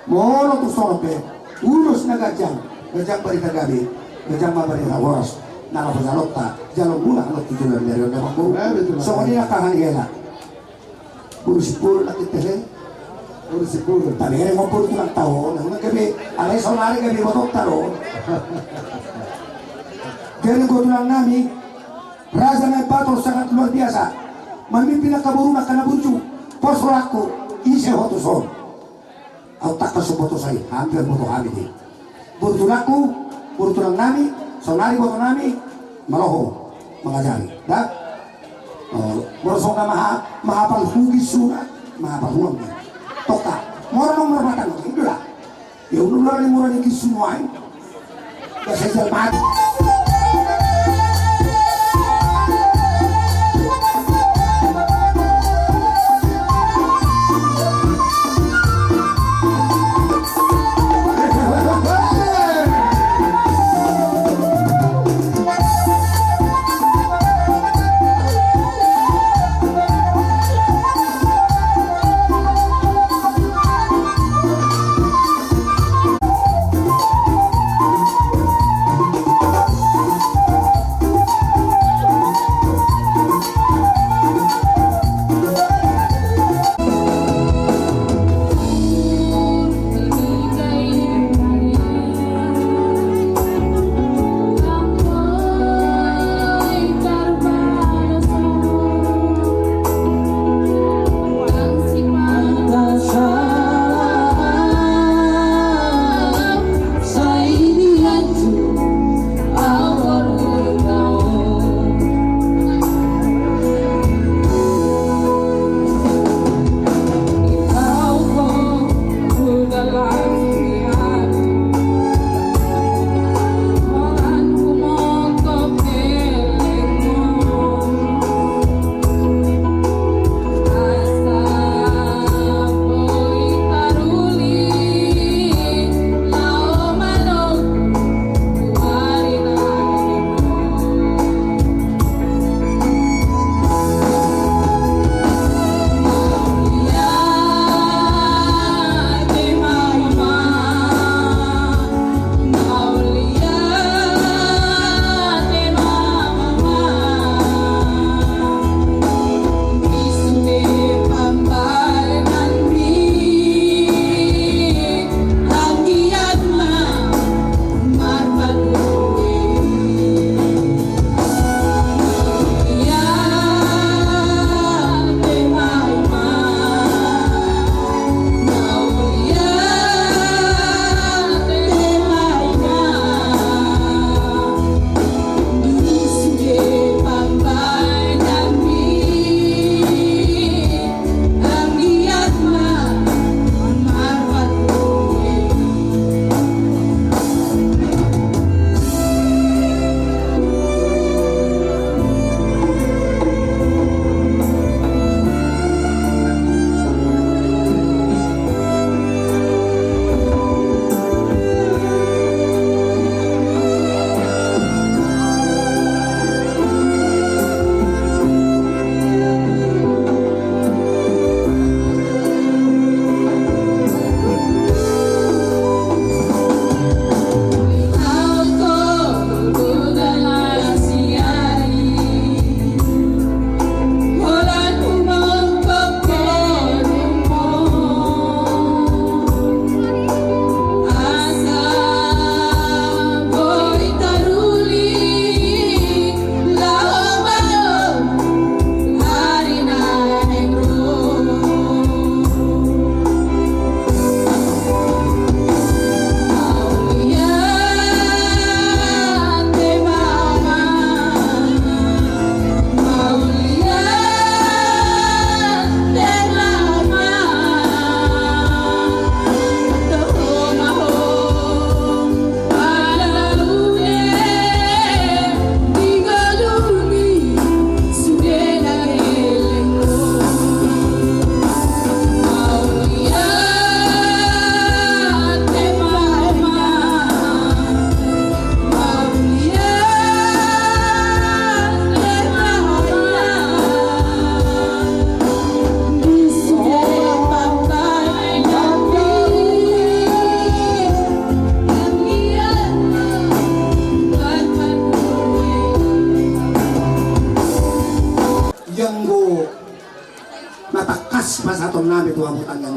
molo to sorope ulos na gajang bari kagabi gajang mabari na oras na kapazalota jalo mula arat tujuan na riyon na mambu so kanina kahangela puro na kitele puro tali mo puro tulang tao nang gabi alay sonari gabi mo taro ganun ko tulang nami Raja Naik Bator sangat luar biasa. Memimpin kaburu na kanabunju. Posraku isi hotu son. Au tak kasupoto saya hampir boto kami di. Burtulaku, burtulang nami, sonari boto nami, maloho mengajari. Dah. Morosong na mahapal hugis surat, mahapal huang ni. Toka. Morong merbatang itu lah. Ya unulah ni murah ni kisunuai. Kasi jalmat.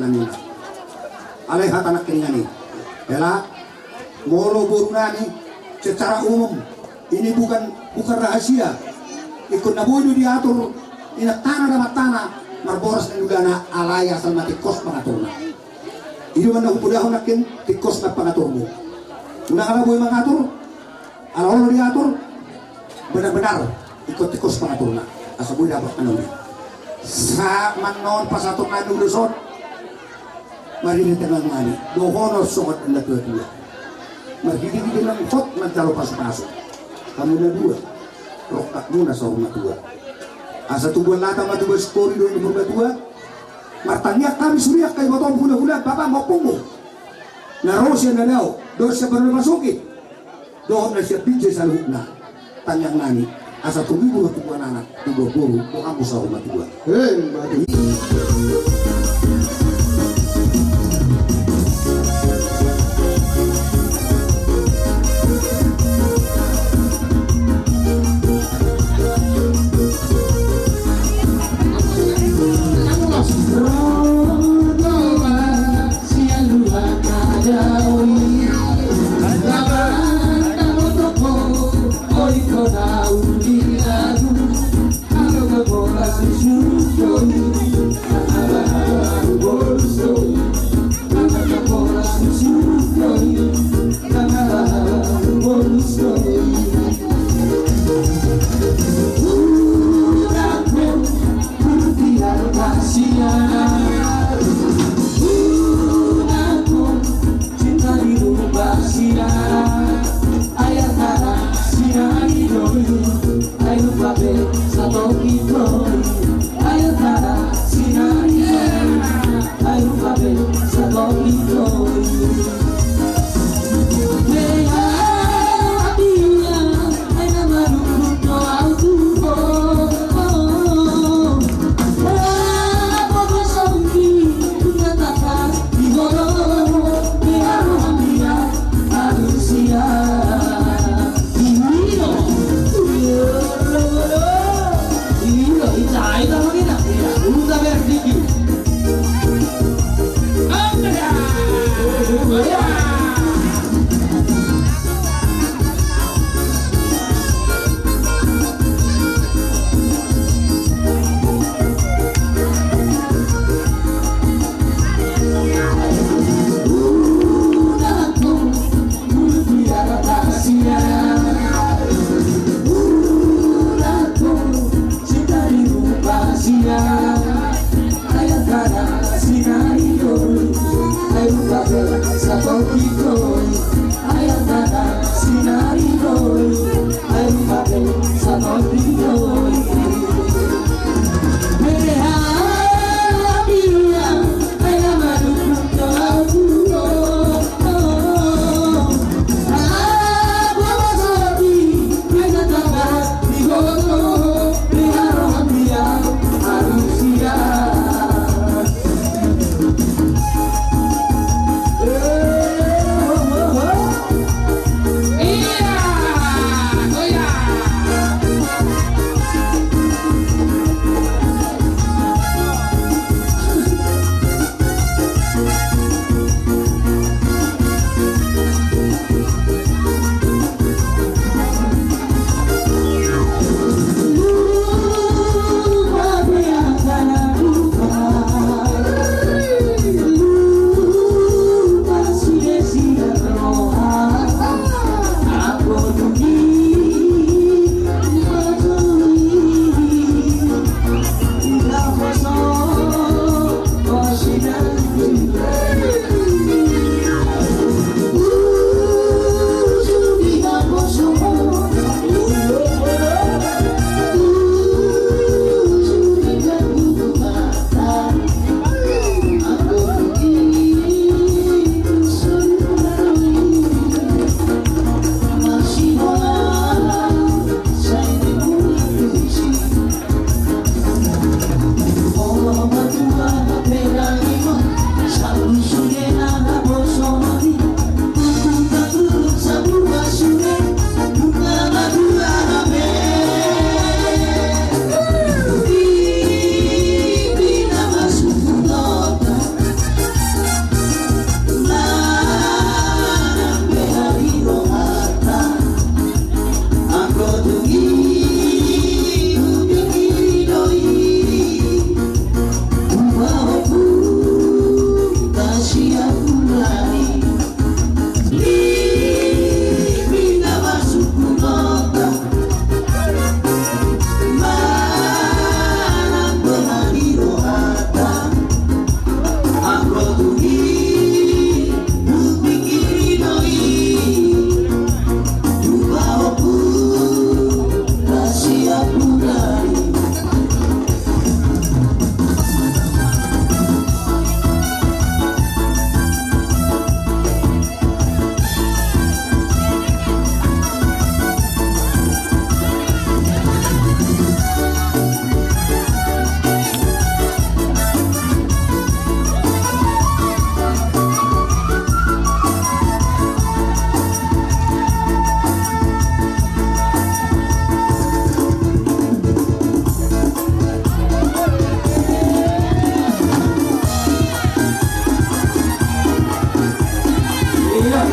nami. Alay hatanak keringani. Bela, moro burunani secara umum ini bukan rahasia. Ikut nabudu diatur ina tanah dan tanah marboras dan udana alaya sama tikos pengaturna. Itu mana upudahon nakin tikos na pengaturmu. Unang alaboy mengatur, alaolo diatur benar-benar ikut tikos pengaturna. Asaboy dapat anong sa manon pasatok na nulusot. Marini tenang mani, dohono sobat anda tua-tua. Margigi bilang hot mencalo pas-pas. Kamu na dua, rokat muna sa rumah tua. Asa tubuhan lata matuba skori doon ng rumah tua. Martanya kami suriak kay motong hula-hula, bapak mau punggung. Naro siya na daw, doon siya baru masukin. Doon na siya pinjay sa luhuk na. Tanyang nani, asa tubuhan tubuhan anak, tubuhan buru, bukan sa rumah tua. Mati. Halo,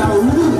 dahulu.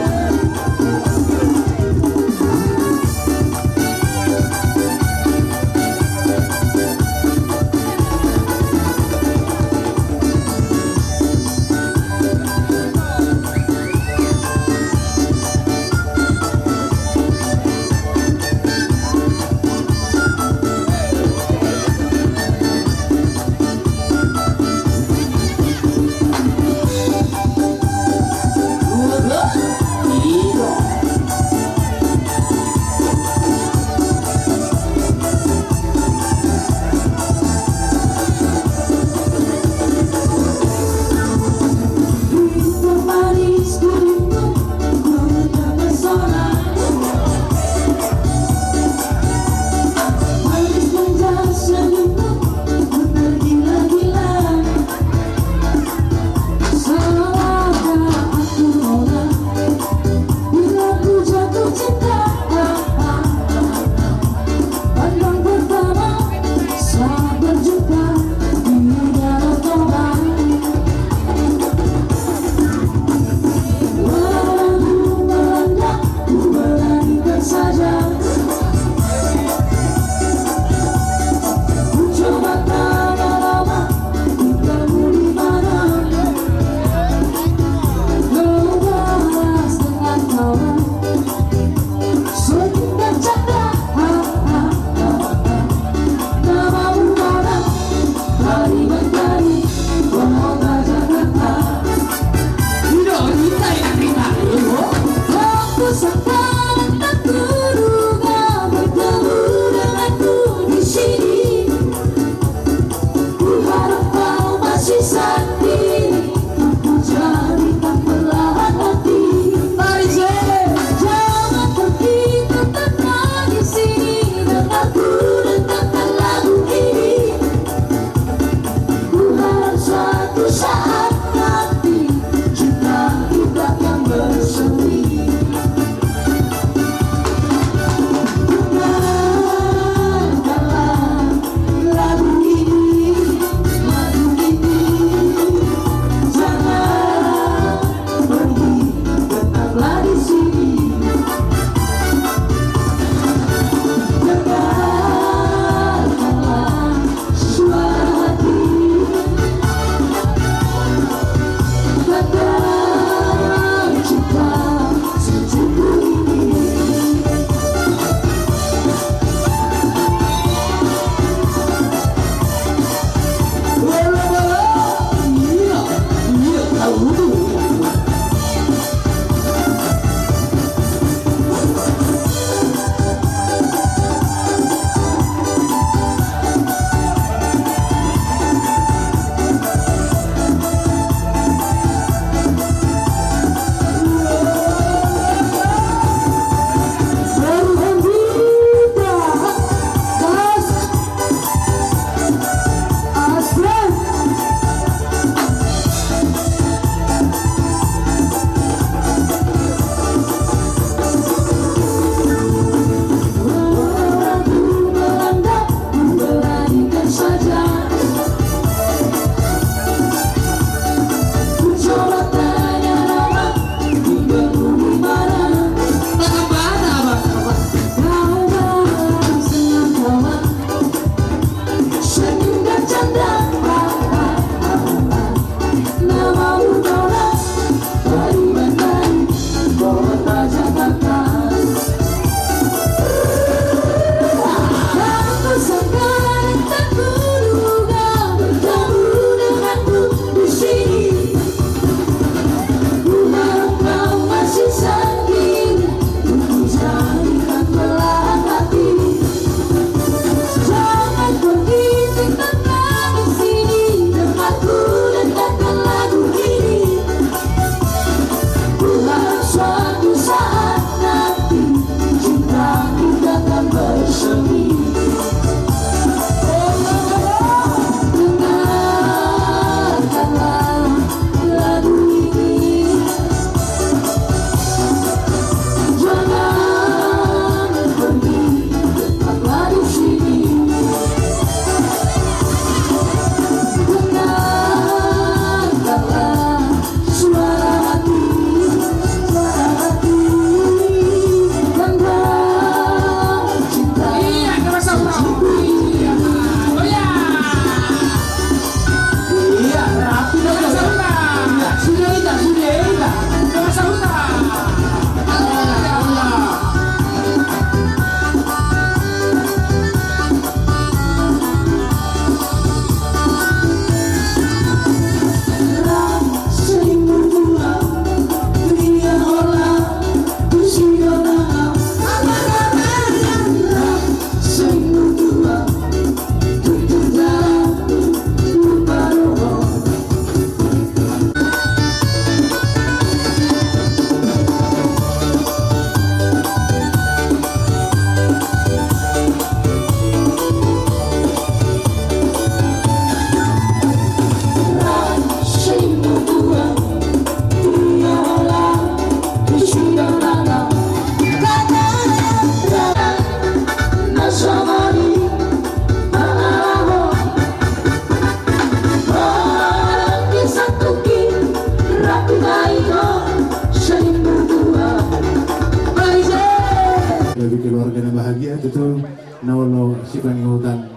Bagi keluarga yang bahagia itu nawalo si pangingutan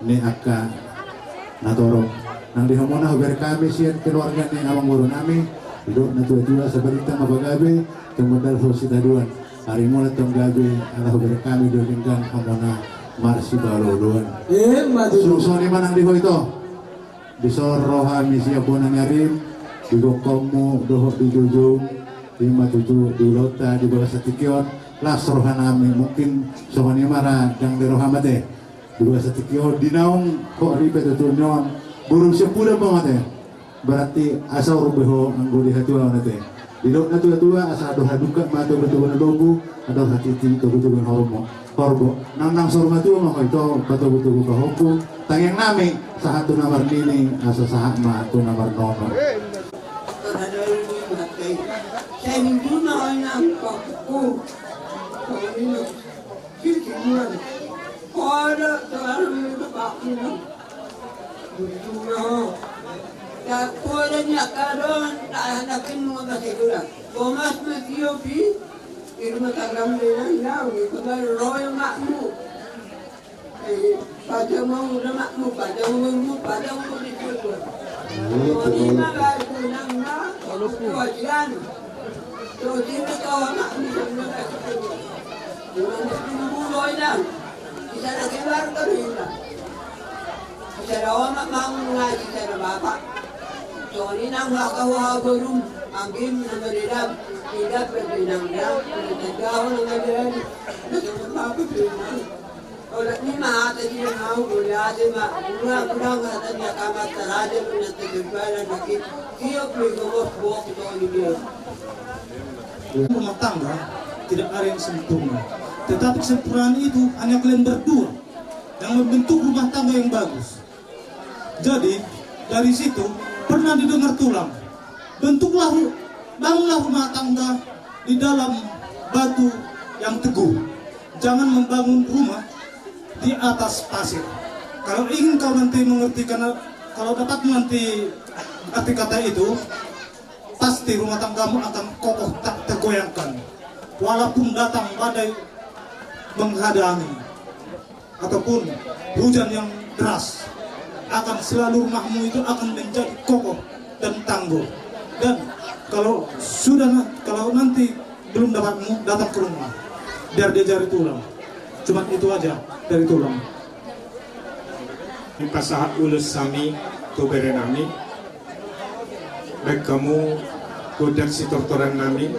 ni akka natorong nang dihamona haber kami sian keluarga ni awang guru nami hidup na tua-tua sebalita mabagabe tumodal ho si daduan hari mula tong gabe ala haber kami doingkan hamona marsi baluluan susoni manang diho ito disoroha misi abona nyarim digokomu doho dijujung lima tujuh di lota di bawah setikion las rohanami mungkin sohani mara yang di rohamate di bawah setikion di naung kok ribet turunyon burung sepuluh banget berarti asal rubeho angguli hatua nate di lok tua asal doha duka matu betul-betul dobu ada hati betul-betul horbo nang sorma tu mah itu betul-betul buka hukum tayang nami sahatu nomor ini asal sahak mah tu nomor nono saya minggu nak aku ada terlalu banyak tak boleh nak karon tak hadakin mau kasih kurang komas metiopi irma tagram dengan lau ni kalau roy makmu pada mau makmu pada mau dikubur ini malah kunang na wajian terus ini kau makmu sebenarnya Dulu roy dah kita nak keluar kerja kita rawat makmu ngaji kita bapak Tony nang hakawa barum angin namadidab tidak berbinang-binang menegakkan namadidab dengan apa binang oleh ni mah tadi mau boleh ada mah kurang katanya kamat terada menanti berbalan lagi dia bergabung buat Tony dia rumah tangga tidak ada yang sempurna tetapi kesempurnaan itu hanya kalian berdua yang membentuk rumah tangga yang bagus jadi dari situ pernah didengar tulang bangunlah rumah tangga di dalam batu yang teguh jangan membangun rumah di atas pasir kalau ingin kau nanti mengerti karena kalau dapat mengerti arti kata itu pasti rumah tanggamu akan kokoh tak tergoyangkan walaupun datang badai menghadang ataupun hujan yang deras akan selalu rumahmu itu akan menjadi kokoh dan tangguh dan kalau nanti belum dapatmu datang ke rumah biar dia cari tulang cuma itu aja dari tulang pasahat ulus sami tu berenami baik kamu kudat si tortoran nami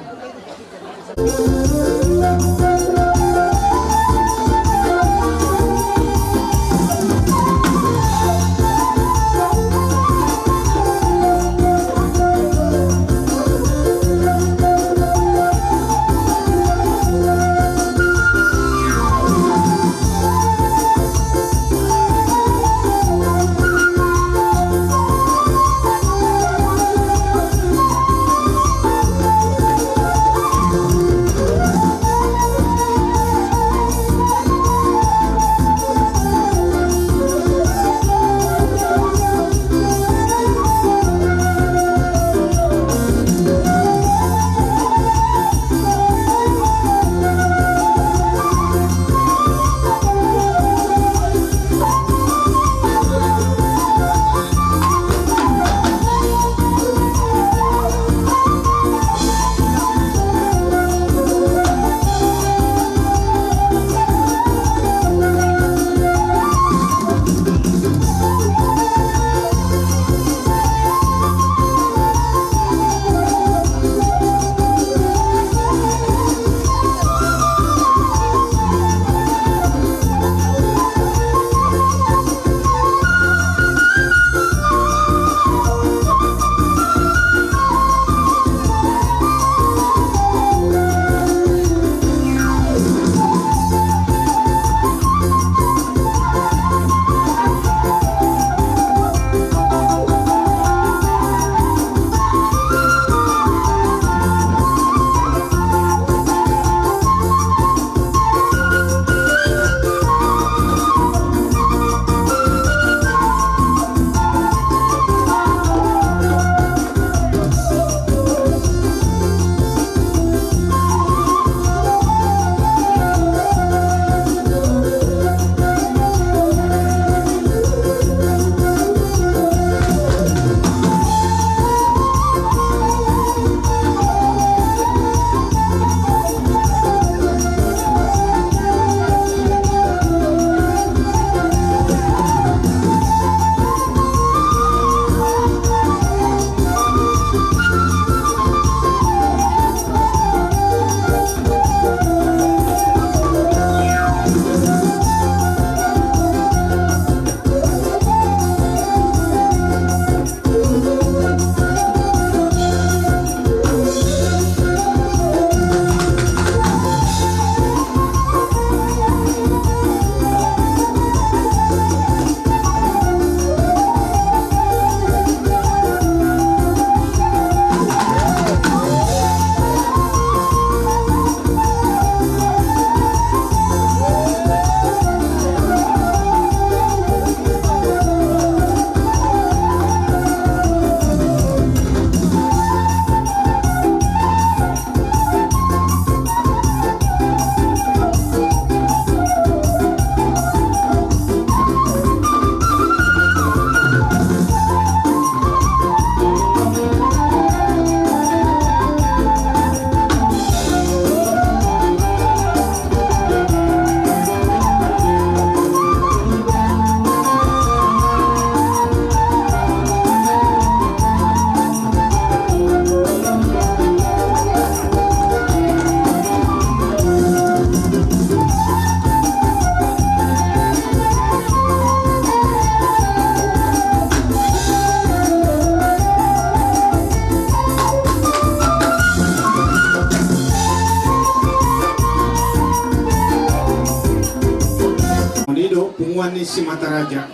punguan ni si Mataraja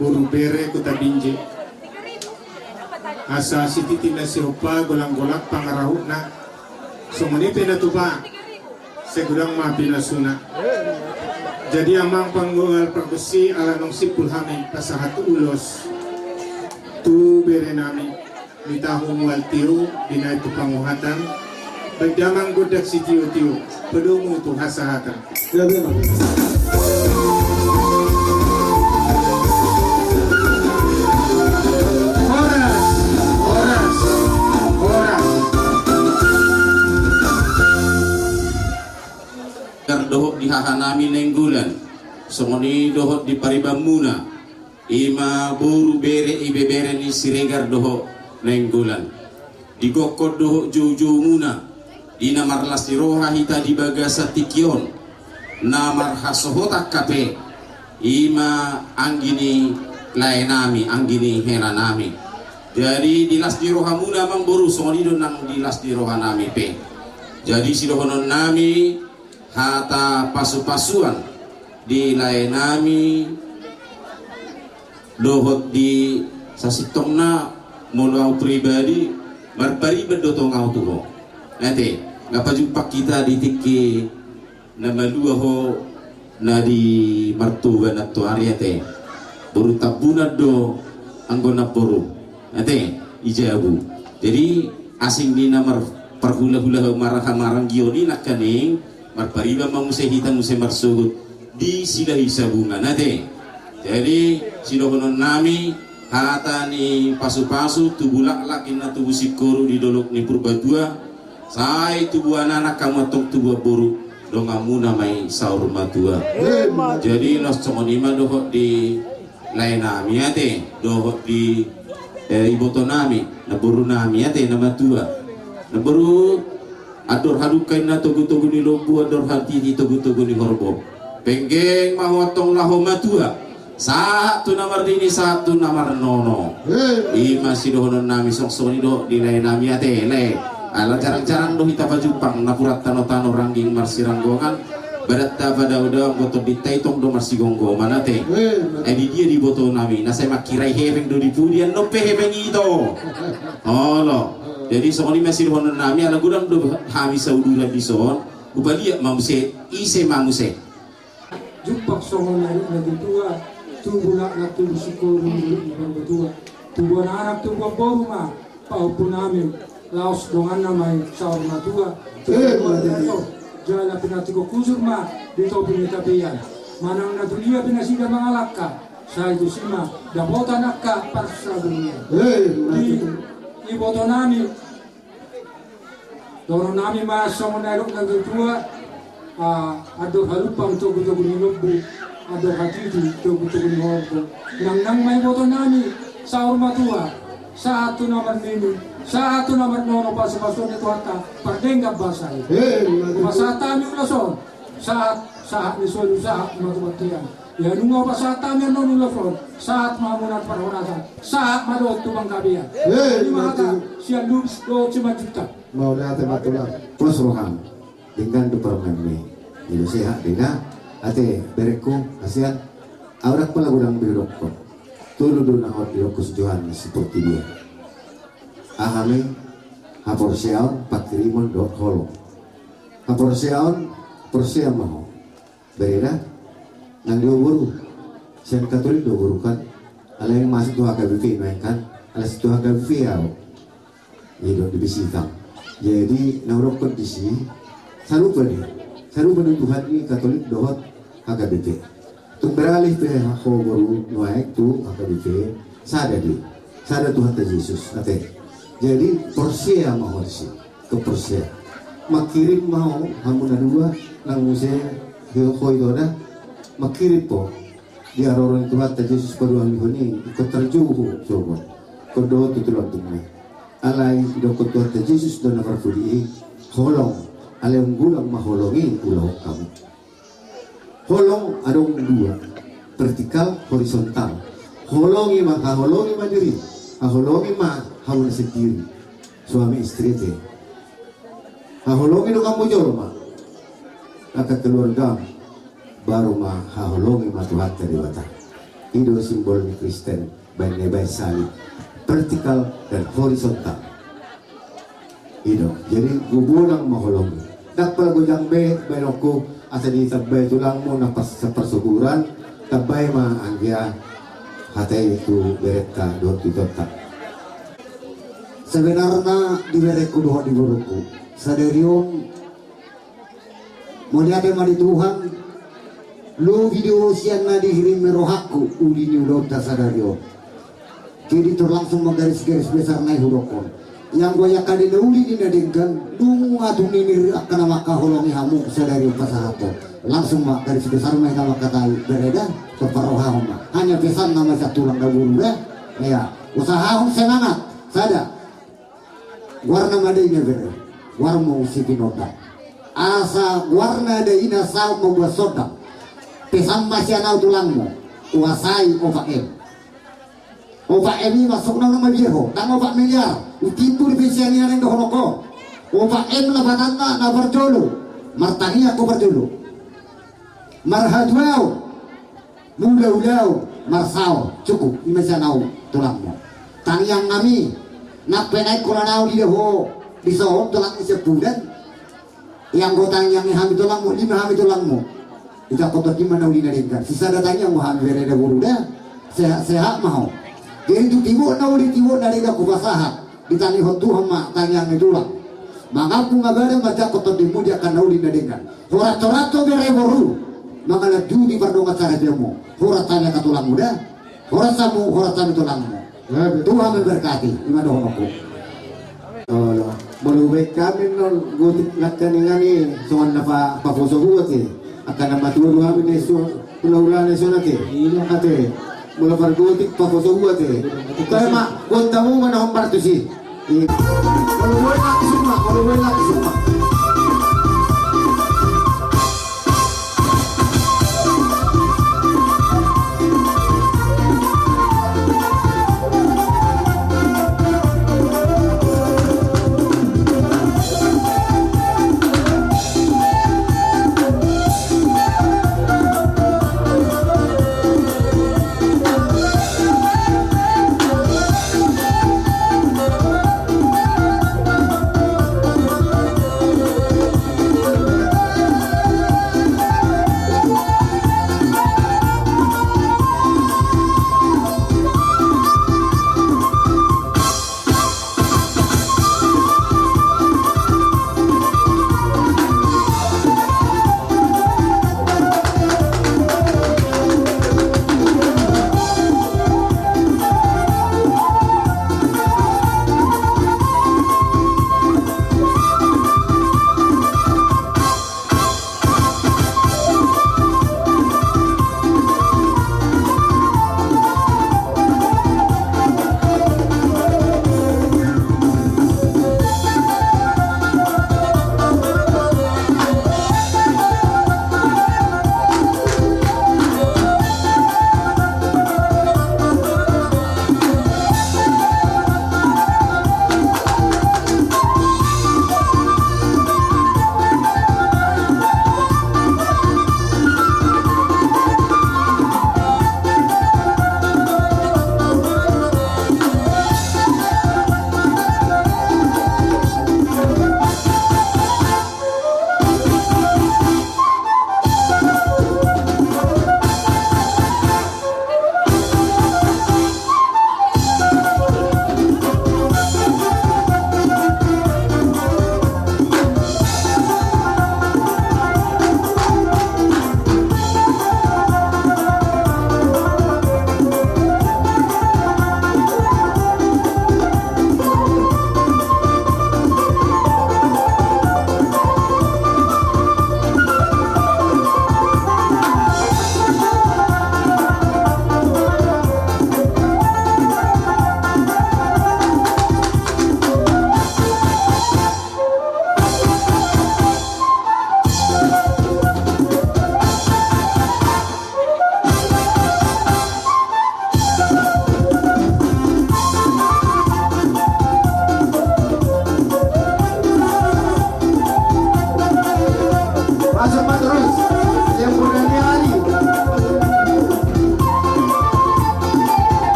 buru bere kuta binje asa si titina si hopa golang-golak pangarahu na sumuni pinatuba segudang mapi nasuna jadi amang panggungal perkusi ala nong sipul hami pasahat ulos tu bere nami ditahu mual tiu dina itu panguhatan berdamang godak si tiu-tiu pedungu tu hasahatan dohok di hahanami nenggulan songoni dohok di paribamuna ima buru bere ibe bere ni siregar dohok nenggulan di gokod dohok jojo muna di namar lasiroha hita di bagasa tikion namar hasohota kape ima anggini laenami anggini heranami jadi di lasdiroha muna mang boru songoni do nang di lasdiroha nami pe jadi sidohonon nami hata pasu-pasuan di laenami dohot di sasitongna molau pribadi barbari berdotong au tuho nanti ngapa jumpa kita di tiki nama dua ho na di martuba na to ariate buru tabuna do anggona boru nanti ijabu jadi asing di namar perhula-hula marah-marang gioni nak kaning marpariba mamuse hita muse marsugut di silahi sabunga nate jadi sidohonon nami hata ni pasu-pasu tubulak lakin na tubu sikuru di dolok ni purbatua sai tubu anak kamatok tubu boru dongamu namai saur matua jadi los congonima dohok di lain nami ate dohok di iboto nami na boru nami ate nama tua na boru ador hadukai na togu-togu ni lobu ador hati di togu-togu ni horbo penggeng mahotong laho matua satu namar dini satu namar nono ima sidohonon nami sok-sok ni do di lain nami ate le ala jarang-jarang do hita pajupang napurat tano-tano rangging marsiranggongan badatta pada udah boto ditaitong do marsigonggo manate di dia di boto nami na saya makirai heveng do di pudian no pe heveng ito olo jadi sokoni masih honon nami ala gudang do hami saudula bison ubalia mamuse ise mamuse jumpak songon na tua tubula na tubu sikoro ni tua tubu anak tubu boru ma paupun namin laos dongan namai saur matua jala pinatiko kusur ma dito pinitapian manang na dunia pinasida mangalaka sa itu sima dapota nakka parsa dunia di boto nami doro nami masong menelok na tua ado halupang togu-togu ni lobu ado hatiti togu-togu ni horbo nang may boto nami saur matua satu nomor ini satu nomor nono pasu-pasu itu hatta pardengga basai masa tami ulason saat ni solu saat matu-matian ya nungo pa tami nono ulason saat mamunat parhonatan saat madot tubang kabian ini mata sian lubs do cuma juta mau lihat matulah plus roham dengan departemen ini sehat dengan ate bereku asian aurak pala gudang birokko tulu do na hot birokos Johan seperti dia ahami haporseon patrimon do holo haporseon porsia maho bereda nang diuburu sen katolik diuburu kan ala yang masuk tuh HKBP mainkan ala situ HKBP ya hidup di bisitam jadi naurok kondisi sarupa Tuhan ini katolik dohot HKBP untuk beralih ke hakoboru nuaik tu HKBP sada Tuhan Yesus ate jadi porsia mau sih ke porsia makirim mau hamuna dua nang muse hoi doda makirim po dia orang Tuhan Yesus pada ini ikut terjuhu coba kodo tutulot ini alai dokot Tuhan Yesus dan nafudi holong alai gulang maholongi ulau kamu holong adong dua vertikal horizontal holongi maka holongi mandiri holongi mah hamun sendiri suami istri teh holongi do kamu jorma akan keluarga baru mahaholongi matuhat dari wata. Itu simbol ni Kristen baik salib vertikal dan horizontal. Itu jadi gubunang maholongi. Dakpal gujang be benoko asa di tabay tulang mo na persuburan tabay maanggia hatay itu bereta dua titota. Sebenarnya diberek doa di buruku sadarium melihat mari Tuhan lu video siang na dihirim merohaku uli ni udota sadarium jadi langsung menggaris-garis besar naik hurokon yang gue yakan di uli dinadengkan dungu adu ninir akan maka holongi hamu sadarium pasahato langsung mak garis besar naik nama katai bereda keparoha hanya pesan nama satu tulang daburu ya usaha semangat sada warna madainya bere warmo sipinota asa warna daina sao membuat sodak pesan masih anau tulangmu uasai opa ini masuk nama viejo dan opa miliar utipu di pensiannya yang dohonoko opa labanana na berdulu martani aku berdulu marhaduau mulau marsao cukup ini masih anau tulangmu tang yang kami nak penai kuranau di deho di sohom tulang sebulan yang gotang yang hamil tulangmu lima hamil tulangmu kita kotor di mana ulina dengkan sisa datanya mau hamil berada buruda sehat mau jadi itu tibo na uli tibo na dengkan kupasahat ditani hotu hama tanyang itulah mangapu ngabare baca kotor di mudia kan ulina dengkan horat-horato bereboru mangala judi pardonga cara demo horat tanya ke tulang muda horat samu horat samu tulangmu Tuhan memberkati lima doa aku. Malubay kami non gutit lakan ingani soan na pafoso guwati akan nama tuan kami ni pulau-pulau ni sonate ilang kate mula pargutik pafoso guwati kaya konta mo man akong partusi malubay laki suma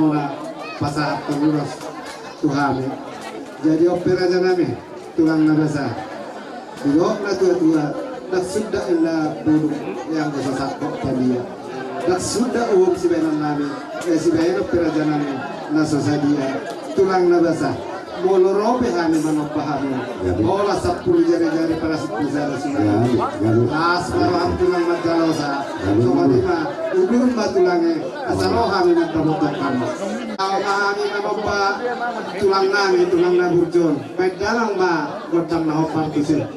nola pasaat penguras tuhame. Jadi opera aja nami tulang nabasa. Diok na tua dak sudah ina bulu yang kesesak kok padia. Dak sudah si benan nami si benan opera aja nami nasosadia tulang nabasa. Molo robe hani manopahami. Ola 10 jari-jari para 10 jari sudah. Las maraham tulang majalosa. So kanina ubirun batulange asalo kami nagkabutokan. Kami namapa tulang nami tulang naburjon. May dalang ba godang na hopar tusin.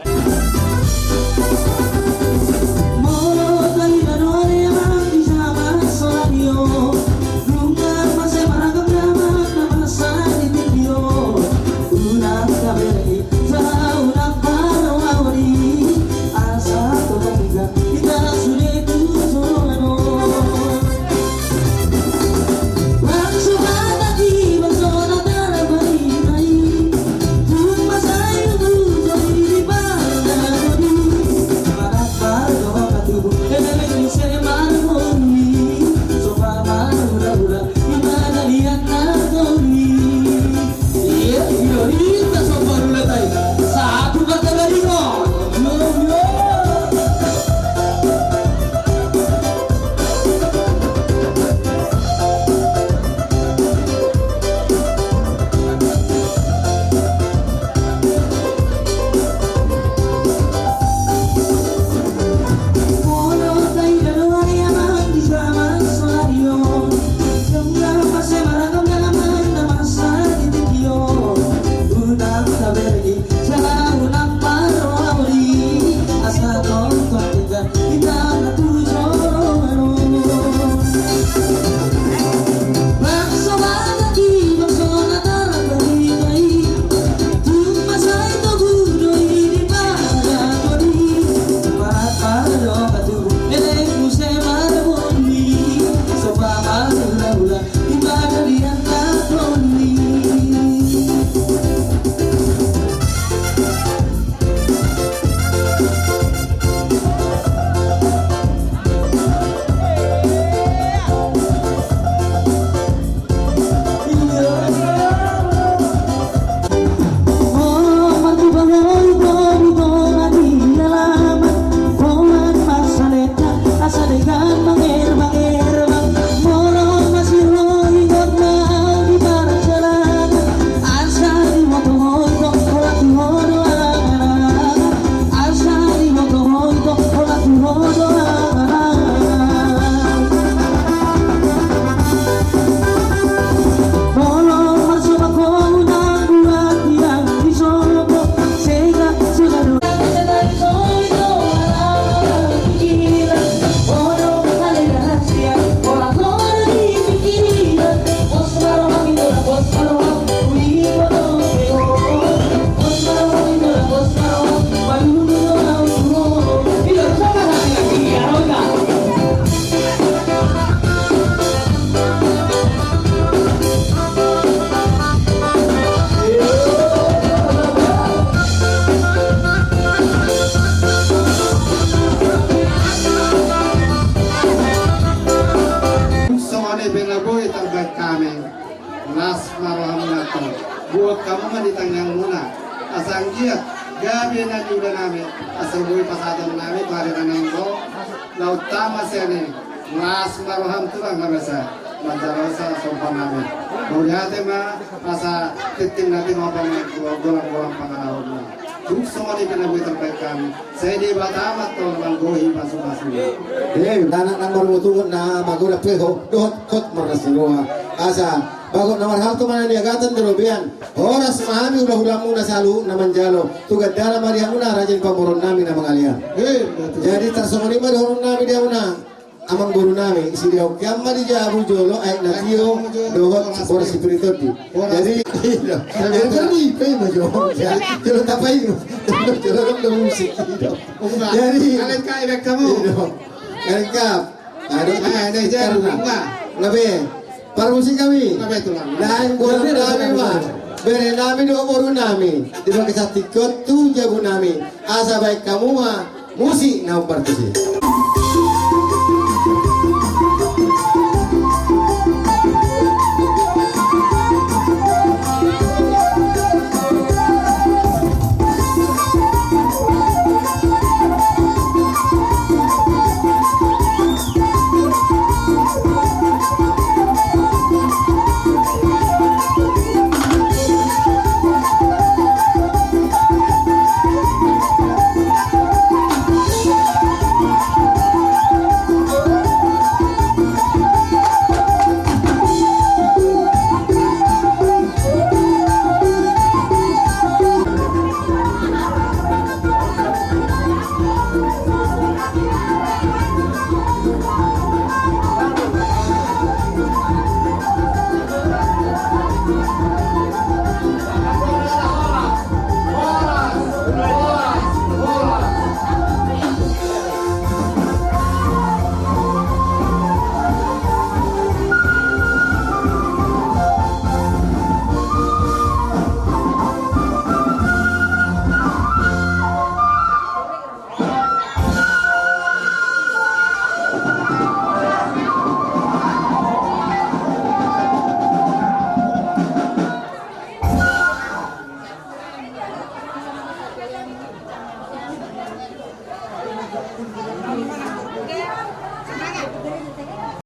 Nas maraham buat kamu mah ditanyang muna asang giat gabi na juga nami asal buat pasatan nami hari nanengko laut tama sene nas maraham tulang nabasa majarasa sompan nami maulihat mah asa titim nanti ngopang golang-golang panganahun duk semua di penabuhi tempat kami saya di Batamat tuh manggohi masuk-masuk anak nang mutu na magura peho dot kot marasiwa asa bago naman hal mana niagatan derobian oras mahami ulah muna salu naman jalo tugad dala mariya muna rajin pamoron namin na mangalian jadi tarsong lima doron namin dia muna amang guru namin si dia kiamma di jabu jolo ay natio dohot oras espiritu di jadi jadi pay mo jolo jolo tapay jolo ng musik jadi kalian ka ibek kamu kalian ka ada jaru ngabe Parmusi kami, dan guru kami mah, beri nami dua guru nami, di bawah kesatikot tu jago nami, asa baik kamu mah, musik nau partusi.